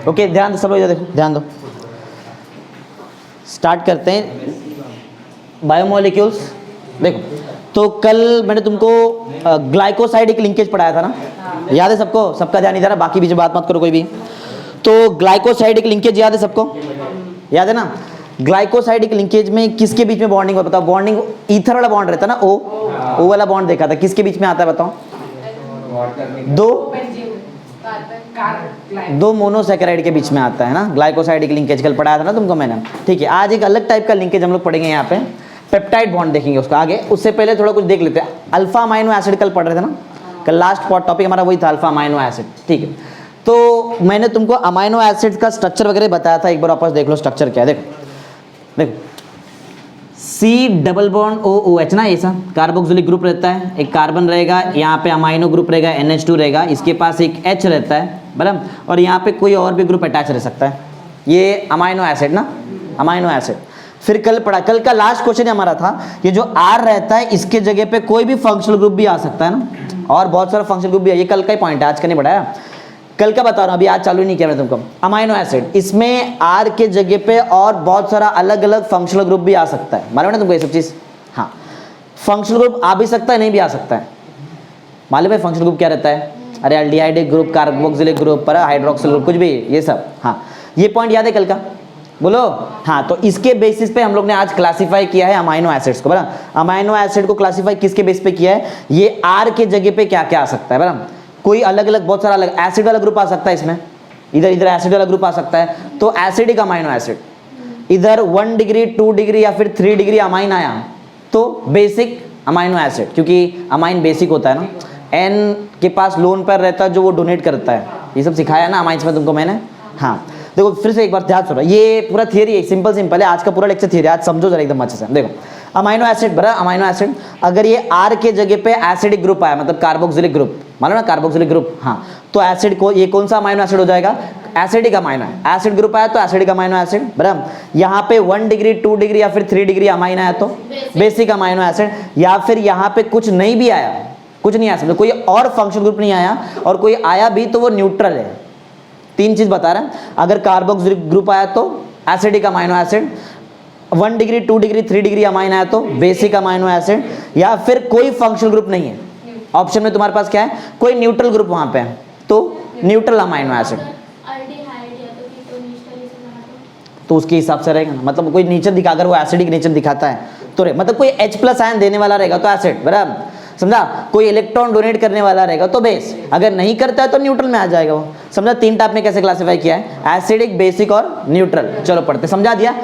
Okay ध्यान दो सब लोग, इधर देखो, ध्यान दो। स्टार्ट करते हैं बायोमोलिक्यूल्स। देखो तो कल मैंने तुमको ग्लाइकोसाइडिक लिंकेज पढ़ाया था ना, याद है सबको? सबका ध्यान इधर है, बाकी बीच बात मत करो कोई भी। तो ग्लाइकोसाइडिक लिंकेज याद है सबको? याद है ना? ग्लाइकोसाइडिक लिंकेज में किसके बीच में बॉन्डिंग बताओ? बॉन्डिंग ईथर वाला बॉन्ड रहता है ना, ओ वाला बॉन्ड देखा था, किसके बीच में आता है बताओ? दो मोनोसैकेराइड के बीच में आता है ना ग्लाइकोसाइडिक लिंकेज, कल पढ़ाया था ना तुमको मैंने। ठीक है, आज एक अलग टाइप का लिंकेज हम लोग पढ़ेंगे यहाँ पे, पेप्टाइड बॉन्ड देखेंगे उसका आगे। उससे पहले थोड़ा कुछ देख लेते हैं। अल्फा अमाइनो एसिड कल पढ़ रहे थे ना, कल लास्ट टॉपिक हमारा वही था, अल्फा अमाइनो एसिड। ठीक है, तो मैंने तुमको अमाइनो एसिड का स्ट्रक्चर वगैरह बताया था, एक बार वापस देख लो स्ट्रक्चर क्या है। देखो सी डबल बॉन्ड OOH ना, ऐसा कार्बोक्सिलिक ग्रुप रहता है, एक कार्बन रहेगा, यहाँ पे अमाइनो ग्रुप रहेगा, NH2 रहेगा, इसके पास एक H रहता है बराबर, और यहाँ पे कोई और भी ग्रुप अटैच रह सकता है। ये अमाइनो एसिड ना, अमाइनो एसिड। फिर कल पढ़ा, कल का लास्ट क्वेश्चन हमारा था, ये जो R रहता है इसके जगह पे कोई भी फंक्शनल ग्रुप भी आ सकता है ना, और बहुत सारा फंक्शनल ग्रुप भी है। ये कल का ही पॉइंट है, आज का नहीं पढ़ाया, कल का बता रहा हूँ, अभी आज चालू नहीं किया मैंने तुमको। अमाइनो एसिड, इसमें R के जगह पे और बहुत सारा अलग अलग फंक्शनल ग्रुप भी आ सकता है, मालूम है ना तुमको ये सब चीज़? हाँ, फंक्शनल ग्रुप आ भी सकता है, नहीं भी आ सकता है। मालूम है फंक्शनल ग्रुप क्या रहता है? अरे एल्डिहाइडिक ग्रुप, कार्बोक्सिलिक ग्रुप, पर हाइड्रोक्सिल ग्रुप, कुछ भी ये सब। हाँ, ये पॉइंट याद है कल का? बोलो। हाँ, तो इसके बेसिस पे हम लोग ने आज क्लासीफाई किया है अमाइनो एसिड्स को, बराबर। अमाइनो एसिड को क्लासीफाई किसके बेस पे किया है? ये R के जगह पे क्या क्या आ सकता है, बराबर। कोई अलग अलग बहुत सारा अलग एसिड वाला ग्रुप आ सकता है इसमें, इधर इधर एसिड वाला ग्रुप आ सकता है, तो एसिडिक अमाइनो एसिड। इधर 1 डिग्री 2 डिग्री या फिर 3 डिग्री अमाइन आया तो बेसिक अमाइनो एसिड, क्योंकि अमाइन बेसिक होता है ना। N के पास लोन पर रहता है जो वो डोनेट करता है, ये सब सिखाया ना अमाइंस में तुमको मैंने। हाँ देखो फिर से एक बार ध्यान सुनो, ये पूरा थियरी है, सिंपल है, आज का पूरा लेक्चर थियरी, आज समझो जरा एकदम अच्छे से। देखो अमाइनो एसिड बरा, अमाइनो एसिड अगर ये R के जगह पे एसिडिक ग्रुप आया, मतलब कार्बोक्सिलिक ग्रुप, मानो ना कार्बोक्सिलिक ग्रुप, हाँ, तो एसिड को ये कौन सा अमाइनो एसिड हो जाएगा? एसिडिक अमाइनो एसिड ग्रुप आया तो एसिडिक अमाइनो एसिड, बराबर। यहाँ पे 1 डिग्री 2 डिग्री या फिर 3 डिग्री अमाइन आया तो बेसिक अमाइनो एसिड, या फिर यहाँ पे कुछ नहीं भी आया, कुछ नहीं आया, समझो कोई और फंक्शनल ग्रुप नहीं आया, और कोई आया भी तो वो न्यूट्रल है। 3 चीज बता रहे हैं, अगर कार्बोक्सिलिक ग्रुप आया तो acidic amino acid, 1 degree 2 degree 3 degree amine आया तो बेसिक अमाइनो एसिड, या फिर कोई फंक्शनल ग्रुप नहीं है। ऑप्शन में तुम्हारे पास क्या है? कोई न्यूट्रल ग्रुप वहां पे है तो न्यूट्रल अमाइनो एसिड, तो उसके हिसाब से रहेगा ना, मतलब कोई नेचर दिखा, अगर वो एसिडिक नेचर दिखाता है तो मतलब कोई H+ आयन देने वाला रहेगा तो एसिड, बराबर, समझा? कोई इलेक्ट्रॉन डोनेट करने वाला रहेगा तो बेस, अगर नहीं करता है तो न्यूट्रल में आ जाएगा वो, समझा? 3 टाइप में कैसे क्लासिफाई किया है, एसिडिक, बेसिक और न्यूट्रल। चलो पढ़ते, समझा दिया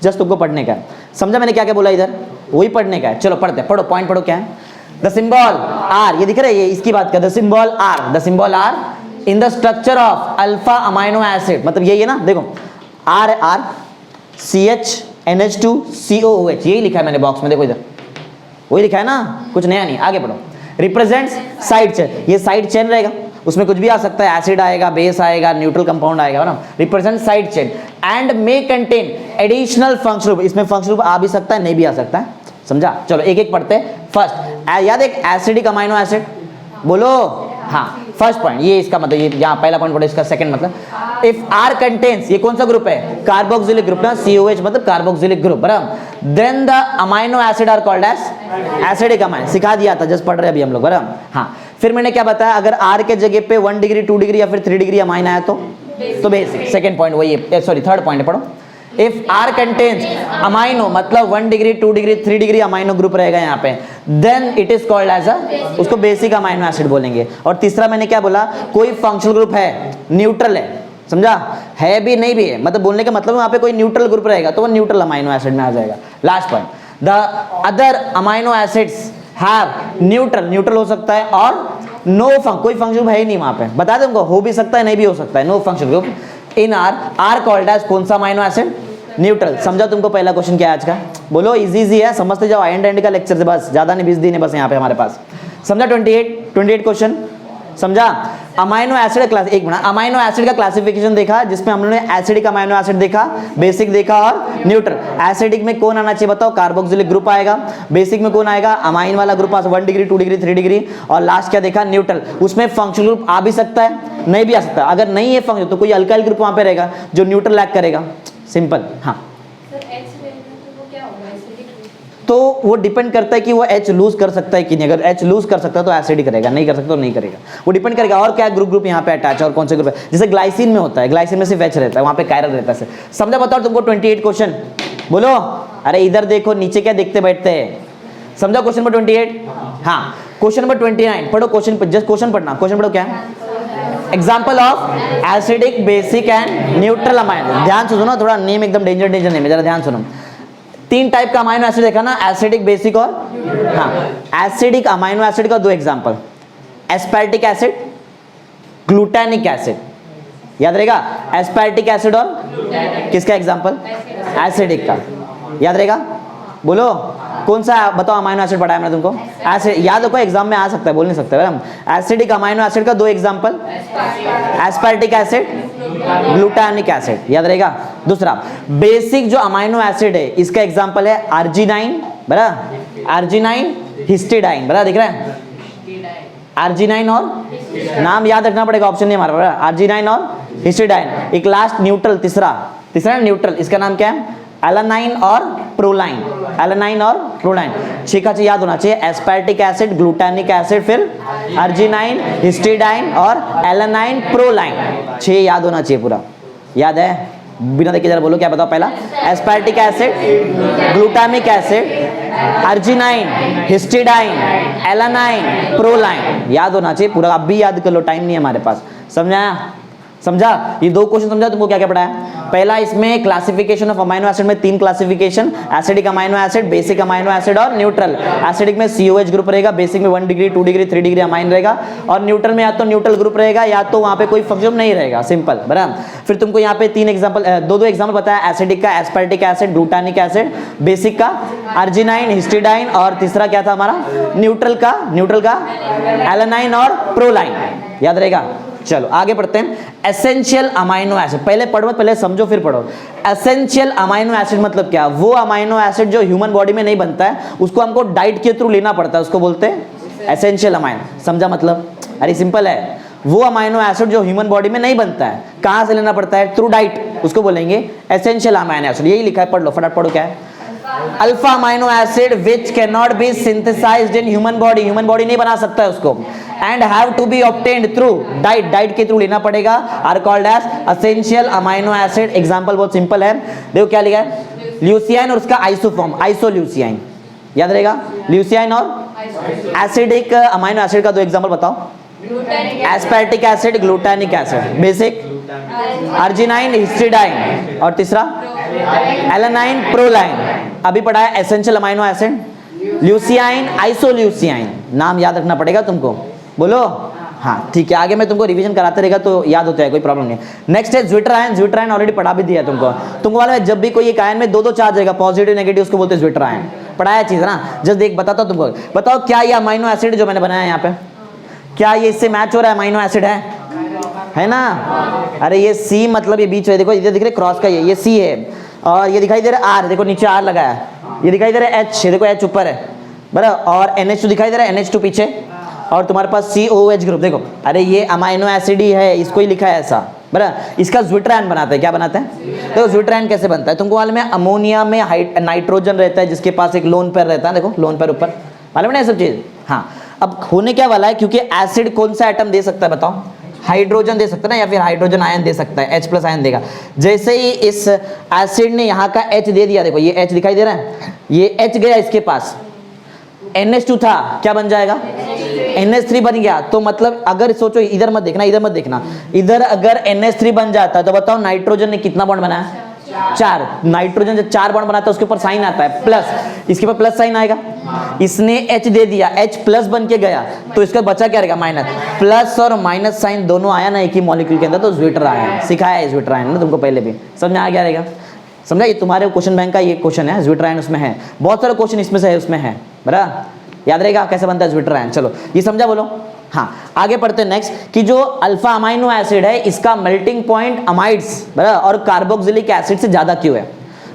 जस्ट तुमको पढ़ने का है, समझा मैंने क्या क्या बोला इधर? वही पढ़ने का है। चलो पढ़ते, पढ़ो, पॉइंट पढ़ो क्या है। द सिंबल R, ये दिख रहा है, ये इसकी बात कर, the symbol R in the structure of alpha amino acid, मतलब यही है ना, देखो R CH NH2 COOH, यही लिखा है मैंने बॉक्स में, देखो इधर वही लिखा है ना, कुछ नया नहीं। आगे बढ़ो। रिप्रेजेंट्स साइड चेन, ये साइड चेन रहेगा, उसमें कुछ भी आ सकता है, एसिड आएगा, बेस आएगा, न्यूट्रल कंपाउंड आएगा ना। Represent side chain and may contain additional functional group, इसमें फंक्शनल ग्रुप आ भी सकता है, नहीं भी आ सकता है, समझा? चलो एक एक पढ़ते हैं। फर्स्ट याद है एसिडिक अमाइनो एसिड, बोलो। हाँ, फर्स्ट पॉइंट ये इसका मतलब, ये यहाँ पहला पॉइंट पढ़ो, इसका सेकंड मतलब इफ R कंटेन्स, ये कौन सा ग्रुप है? कार्बोक्सिलिक ग्रुप ना, COH मतलब कार्बोक्सिलिक ग्रुप, बराबर। Then the amino acid are called as acidic amine, सिखा दिया था, जस्ट पढ़ रहे अभी हम लोग, बराबर। हाँ, फिर मैंने क्या बताया, अगर R के जगह पे 1 डिग्री 2 डिग्री या फिर 3 डिग्री अमाइन आया तो बेसिक। सेकंड पॉइंट वही है, सॉरी थर्ड पॉइंट पढ़ो। इफ R कंटेन्स अमाइनो, मतलब 1 degree 2 degree 3 degree amino group रहेगा यहाँ पे, then it is called as उसको बेसिक अमाइनो एसिड बोलेंगे। और तीसरा मैंने क्या बोला, कोई फंक्शनल ग्रुप है, न्यूट्रल है, समझा? है भी नहीं भी है, मतलब बोलने का मतलब वहाँ पे कोई न्यूट्रल ग्रुप रहेगा तो वो न्यूट्रल अमाइनो एसिड में आ जाएगा। Last point, the other amino acids have neutral हो सकता है, और नो कोई फंक्शनल ग्रुप है ही नहीं वहाँ पे, बता दें उनको, हो भी सकता है नहीं भी हो सकता है, no functional group in R called as कौन सा अमाइनो एसिड? न्यूट्रल। समझा तुमको पहला क्वेश्चन क्या है आज का? बोलो, इजी है, समझते जाओ, एंड का लेक्चर से, बस ज्यादा नहीं, 20 दिन है बस यहाँ पे हमारे पास, समझा? 28 क्वेश्चन समझा? अमाइनो एसिड क्लास, एक मिनट, अमाइनो एसिड का क्लासिफिकेशन देखा जिसमें हम लोगों ने एसिडिक अमाइनो एसिड देखा, बेसिक देखा और न्यूट्रल। एसिडिक में कौन आना चाहिए बताओ? कार्बोक्सिलिक ग्रुप आएगा। बेसिक में कौन आएगा? अमाइन वाला ग्रुप, 1 डिग्री 2 डिग्री 3 डिग्री। और लास्ट क्या देखा? न्यूट्रल। उसमें फंक्शनल ग्रुप आ भी सकता है, नहीं भी आ सकता। अगर नहीं है फंक्शन तो कोई अल्काइल ग्रुप वहां पे रहेगा जो न्यूट्रल लैक करेगा। सिंपल। हाँ, तो वो डिपेंड करता है कि वो H लूज कर सकता है कि नहीं। अगर H लूज कर सकता है तो एसिडिक करेगा, नहीं कर सकता तो नहीं करेगा। वो डिपेंड करेगा और क्या ग्रुप यहाँ पे अटैच है और कौन से ग्रुप है। जैसे ग्लाइसिन में होता है, ग्लाइसिन में सिर्फ H रहता है, वहाँ पे कायरल रहता है। समझा? बताओ तुमको 28 क्वेश्चन बोलो। अरे इधर देखो, नीचे क्या देखते बैठते हैं। समझा क्वेश्चन नंबर 28? हाँ, क्वेश्चन नंबर 29 पढ़ो। क्वेश्चन जस्ट क्वेश्चन पढ़ना। क्वेश्चन पढ़ो क्या है? Example of acidic, basic and neutral amine. ध्यान से सुनो, थोड़ा नेम एकदम डेंजर नेम है, जरा ध्यान सुनो। 3 टाइप का अमाइनो एसिड देखा ना, एसिडिक, बेसिक और हाँ। एसिडिक अमाइनो एसिड का 2 example, aspartic acid, glutamic acid. याद रहेगा? एस्पार्टिक एसिड और किसका एग्जांपल? एसिडिक का। याद रहेगा? बोलो कौन सा बताओ अमाइनो एसिड पढ़ाया मैंने तुमको? एसिड। याद रखो, एग्जाम में आ सकता है, बोल नहीं सकते हम। एसिडिक अमाइनो एसिड का 2 example, aspartic acid, glutamic acid. याद रहेगा? दूसरा बेसिक जो अमाइनो एसिड है इसका एग्जांपल है अर्जिनाइन, बराबर, अर्जिनाइन, हिस्टिडाइन, बराबर, दिख रहा है? अर्जिनाइन और नाम याद रखना पड़ेगा, ऑप्शन नहीं हमारा, बराबर, अर्जिनाइन और हिस्टिडाइन। एक लास्ट न्यूट्रल, तीसरा न्यूट्रल, इसका नाम क्या है? एलानाइन और प्रोलाइन। एलानाइन और प्रोलाइन 6 का याद होना चाहिए। एस्पार्टिक एसिड, ग्लूटानिक एसिड, फिर अर्जिनाइन, हिस्टिडाइन और एलानाइन, प्रोलाइन। 6 याद होना चाहिए पूरा। याद है? बिना देखे जरा बोलो, क्या बताओ? पहला aspartic acid, glutamic acid, arginine, histidine, alanine, proline. याद होना चाहिए पूरा। अब भी याद कर लो, टाइम नहीं है हमारे पास। समझाया? समझा? ये 2 क्वेश्चन समझा तुमको क्या क्या पढ़ा है? पहला इसमें क्लासिफिकेशन ऑफ अमाइनो एसिड में 3 classification, acidic amino acid, basic amino acid और न्यूट्रल। एसिडिक में COH ग्रुप रहेगा, बेसिक में 1 डिग्री 2 डिग्री 3 डिग्री अमाइन रहेगा, और न्यूट्रल में या तो न्यूट्रल ग्रुप रहेगा या तो वहां पे कोई फंक्शन नहीं रहेगा। सिंपल, बराबर। फिर तुमको यहाँ पे 3 एग्जाम्पल, 2 एग्जाम्पल बताया, एसिडिक का aspartic acid, glutamic acid, basic का अर्जिनाइन, हिस्टिडाइन, और तीसरा क्या था हमारा? न्यूट्रल का एलानाइन और प्रोलाइन। याद रहेगा? चलो आगे पढ़ते हैं। एसेंशियल अमाइनो एसिड, पहले पढ़ो, पहले समझो फिर पढ़ो। एसेंशियल अमाइनो एसिड मतलब क्या? वो अमाइनो एसिड जो ह्यूमन बॉडी में नहीं बनता है, उसको हमको डाइट के थ्रू लेना पड़ता है, उसको बोलते हैं एसेंशियल अमाइनो। समझा मतलब? अरे सिंपल है, वो अमाइनो एसिड जो ह्यूमन बॉडी में नहीं बनता है, कहां से लेना पड़ता है? थ्रू डाइट, उसको बोलेंगे एसेंशियल अमाइनो एसिड। यही लिखा है, पढ़ लो फटाफट। पढ़ो क्या है? Alpha amino acid which can not be synthesised in human body, human body नहीं बना सकता है उसको, and have to be obtained through diet, diet के थ्रू लेना पड़ेगा, are called as essential amino acid. Example बहुत सिंपल है, देखो क्या लिखा है? ल्यूसियाइन और उसका आइसोफॉर्म, आइसोल्यूसियाइन। याद रहेगा? ल्यूसियाइन और एसिडिक अमाइनो एसिड का 2 एग्जांपल बताओ। Aspartic acid, glutamic acid, basic arginine, histidine, और तीसरा एलानाइन, प्रोलाइन। अभी पढ़ा है essential amino acid, leucine, isoleucine. नाम याद रखना पड़ेगा तुमको, बोलो। हाँ ठीक है, आगे मैं तुमको रिवीजन कराते रहेगा तो याद होता है, कोई प्रॉब्लम नहीं। नेक्स्ट है ज्विट्रायन। ज्विट्रायन ऑलरेडी पढ़ा भी दिया तुमको मालूम है, जब भी कोई एक आयन में 2 चार्ज रहेगा, पॉजिटिव नेगेटिव, उसको बोलते हैं ज्विट्रायन। पढ़ाया चीज ना, जस्ट देख बताता हूं तुमको। बताओ क्या ये अमाइनो एसिड जो मैंने बनाया यहाँ पे, क्या ये इससे मैच हो रहा है? अमाइनो एसिड है ना? अरे ये C मतलब ये बीच में देखो, इधर दिख रहे क्रॉस का, ये C है, और ये दिखाई दे रहा है R, देखो नीचे R लगा है, ये दिखाई दे रहा है H, देखो H ऊपर है, बराबर, और NH2 दिखाई दे रहा है, NH2 पीछे, और तुम्हारे पास COH ग्रुप। देखो अरे ये अमाइनो एसिड ही है, इसको ही लिखा है ऐसा, बराबर। इसका ज्विट्रायन बनाते हैं। क्या बनाते हैं? देखो ज्विट्रायन कैसे बनता है तुमको मालूम है? अमोनिया में नाइट्रोजन रहता है जिसके पास एक लोन पेयर रहता है, देखो लोन पेयर ऊपर, मालूम है ये सब चीज? हाँ, अब होने क्या वाला है, क्योंकि एसिड कौन सा एटम दे सकता है बताओ? हाइड्रोजन दे सकता है ना, या फिर हाइड्रोजन आयन दे सकता है, H+ आयन देगा। जैसे ही इस एसिड ने यहाँ का H दे दिया, देखो ये H दिखाई दे रहा है, ये H गया इसके पास, NH2 था, क्या बन जाएगा? NH3 बन गया। तो मतलब अगर सोचो, इधर मत देखना, इधर मत देखना, इधर अगर NH3 बन जाता तो बताओ नाइट्रोजन ने कितना बॉन्ड बनाया? 4। नाइट्रोजन जब 4 बॉन्ड बनाता है उसके ऊपर साइन आता है प्लस, इसके ऊपर प्लस साइन आएगा। इसने H दे दिया, H+ बन के गया, तो इसका बचा क्या रहेगा? माइनस। प्लस और माइनस साइन दोनों आया ना एक ही मॉलिक्यूल के अंदर, तो ज्विट्रायन। सिखाया है ज्विट्रायन ना तुमको पहले भी, समझ में आ गया रहेगा? समझा? ये तुम्हारे क्वेश्चन बैंक का ये क्वेश्चन है, ज्विट्रायन उसमें है, बहुत सारे क्वेश्चन इसमें से है, उसमें है, बराबर। याद रहेगा कैसे बनता है ज्विट्रायन? चलो ये समझा, बोलो हाँ आगे पढ़ते हैं नेक्स्ट कि जो अल्फा अमाइनो एसिड है इसका मेल्टिंग पॉइंट अमाइड्स बराबर और कार्बोक्सिलिक एसिड से ज्यादा क्यों है?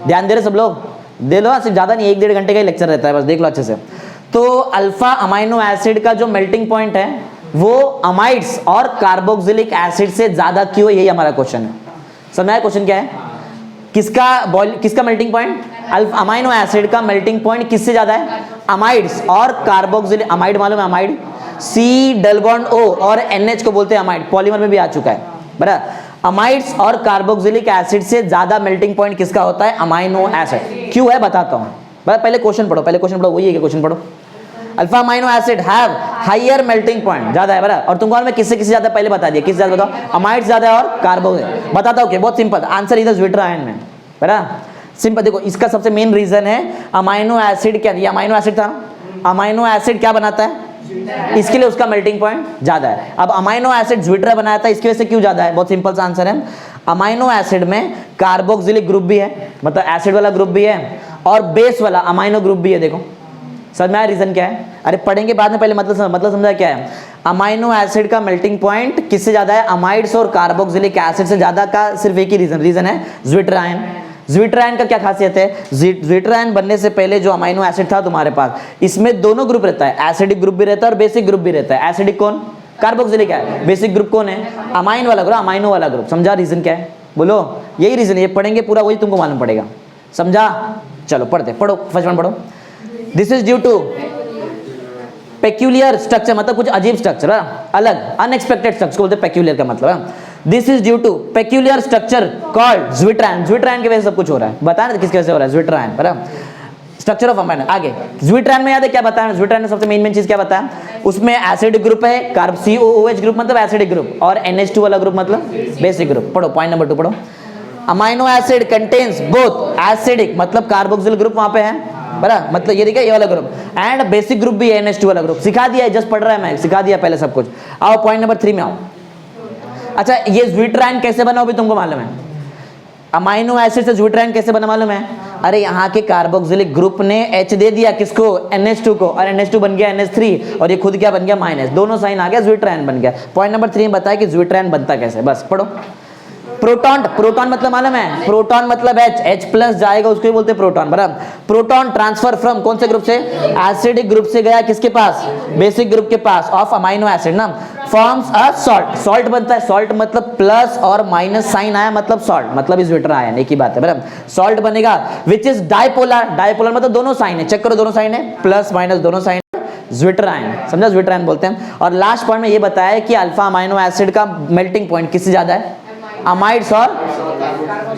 ध्यान दे रहे सब लोग? दे लो, सिर्फ ज्यादा नहीं, 1-1.5 घंटे का ही लेक्चर रहता है, बस देख लो अच्छे से। तो अल्फा अमाइनो एसिड का जो मेल्टिंग पॉइंट है वो अमाइड्स और कार्बोक्सिलिक एसिड से ज्यादा क्यों है, यही हमारा क्वेश्चन है। समझा क्वेश्चन क्या है? किसका melting point? Alpha amino acid का मेल्टिंग पॉइंट किससे ज्यादा है? अमाइड्स और कार्बोक्सिलिक। अमाइड मालूम है? Amide C double bond O और NH को बोलते हैं अमाइड, पॉलीमर में भी आ चुका है बराबर। अमाइड्स और कार्बोक्सिलिक एसिड से ज्यादा मेल्टिंग पॉइंट किसका होता है? Amino acid. क्यों है बताता हूं, पहले क्वेश्चन पढ़ो, वही है कि क्वेश्चन पढ़ो। Alpha amino acid have higher melting point, ज्यादा है बराबर। और तुमको मैं किससे ज्यादा पहले बता दिया, किससे ज्यादा बताओ? अमाइड्स ज्यादा है और कार्बोक्सिलिक। बताता हूं कि बहुत सिंपल आंसर इधर ज्विटरायन में बराबर। सिंपल देखो, इसका सबसे मेन रीजन है अमाइनो एसिड। क्या ये अमाइनो एसिड था? अमाइनो एसिड क्या बनाता है? इसके लिए उसका मेल्टिंग पॉइंट ज्यादा है। अब अमाइनो एसिड ज्विटरा बनाया था, इसकी वजह से क्यों ज्यादा है? बहुत सिंपल सा आंसर है, अमाइनो एसिड में कार्बोक्सिलिक ग्रुप भी है, मतलब एसिड वाला ग्रुप भी है, और बेस वाला अमाइनो ग्रुप भी है। देखो समझ में आया रीजन क्या है? अरे पढ़ेंगे बाद में, पहले मतलब समझा क्या है? अमाइनो एसिड का मेल्टिंग पॉइंट किससे ज्यादा है? अमाइड्स और कार्बोक्सिलिक एसिड से ज्यादा का सिर्फ एक ही रीजन है, ज्विटरायन। ज्विटरायन का क्या खासियत है? ज्विटरायन बनने से पहले जो अमाइनो एसिड था तुम्हारे पास, इसमें दोनों ग्रुप रहता है, एसिडिक ग्रुप भी रहता है और बेसिक ग्रुप भी रहता है। एसिडिक कौन? कार्बोक्सिलिक है। बेसिक ग्रुप कौन है? अमाइन वाला ग्रुप, अमाइनो वाला ग्रुप। समझा रीजन क्या है? बोलो, यही रीजन है, ये पढ़ेंगे पूरा, वही तुमको मालूम पड़ेगा। समझा? चलो पढ़ो, फर्स्ट वन पढ़ो। This is due to peculiar structure, मतलब कुछ अजीब स्ट्रक्चर, अलग, अनएक्सपेक्टेड स्ट्रक्चर बोलते हैं पेक्यूलियर का मतलब। This is due to peculiar structure called zwitterion. Zwitterion की वजह से सब कुछ हो रहा है, बताया ना किसकी वजह से हो रहा है? ज्विटरायन बराबर, स्ट्रक्चर ऑफ अमाइनो। आगे ज्विटरायन में याद है क्या बताया? ज्विटरायन में सबसे मेन चीज क्या बताया? उसमें एसिडिक ग्रुप है, कार्ब COOH ग्रुप मतलब एसिडिक ग्रुप, और NH2 वाला ग्रुप मतलब बेसिक ग्रुप। पढ़ो पॉइंट नंबर 2 पढ़ो। Amino acid contains both acidic मतलब कार्बोक्सिल ग्रुप वहां पे है बराबर, मतलब ये देखिए ये वाला ग्रुप, एंड बेसिक ग्रुप भी है NH2 वाला ग्रुप। सिखा दिया है, जस्ट पढ़ रहा है मैं, सिखा दिया पहले सब कुछ। आओ पॉइंट नंबर 3 में आओ। अच्छा, ये ज्विटरायन कैसे बना भी तुमको मालूम है? अमाइनो एसिड से ज्विटरायन कैसे बना मालूम है? अरे यहाँ के कार्बोक्सिलिक ग्रुप ने H दे दिया किसको? NH2 को, और NH2 बन गया NH3, और ये खुद क्या बन गया? माइनस, दोनों साइन आ गया, ज्विटरायन बन गया। पॉइंट नंबर 3 में बताया कि ज्विटरायन बनता कैसे, बस पढ़ो। प्रोटॉन मतलब मालूम है? प्रोटॉन मतलब H प्लस जाएगा उसको ही बोलते हैं प्रोटॉन बराबर। प्रोटॉन ट्रांसफर फ्रॉम कौन से ग्रुप से? एसिडिक ग्रुप से गया किसके पास? बेसिक ग्रुप के पास, ऑफ अमाइनो एसिड ना, फॉर्म्स अ सॉल्ट। सॉल्ट बनता है, सॉल्ट मतलब प्लस और माइनस साइन आया मतलब सॉल्ट, मतलब इस ज्विटरायन, एक ही बात है बराबर। सॉल्ट बनेगा विच इज डाइपोलर। डाइपोलर मतलब दोनों साइन है, चेक करो दोनों साइन है, प्लस माइनस दोनों साइन, ज्विटरायन। समझा? ज्विटरायन बोलते हैं। और लास्ट पॉइंट में ये बताया कि अल्फा अमाइनो एसिड का मेल्टिंग पॉइंट किससे ज्यादा है? अमाइड्स और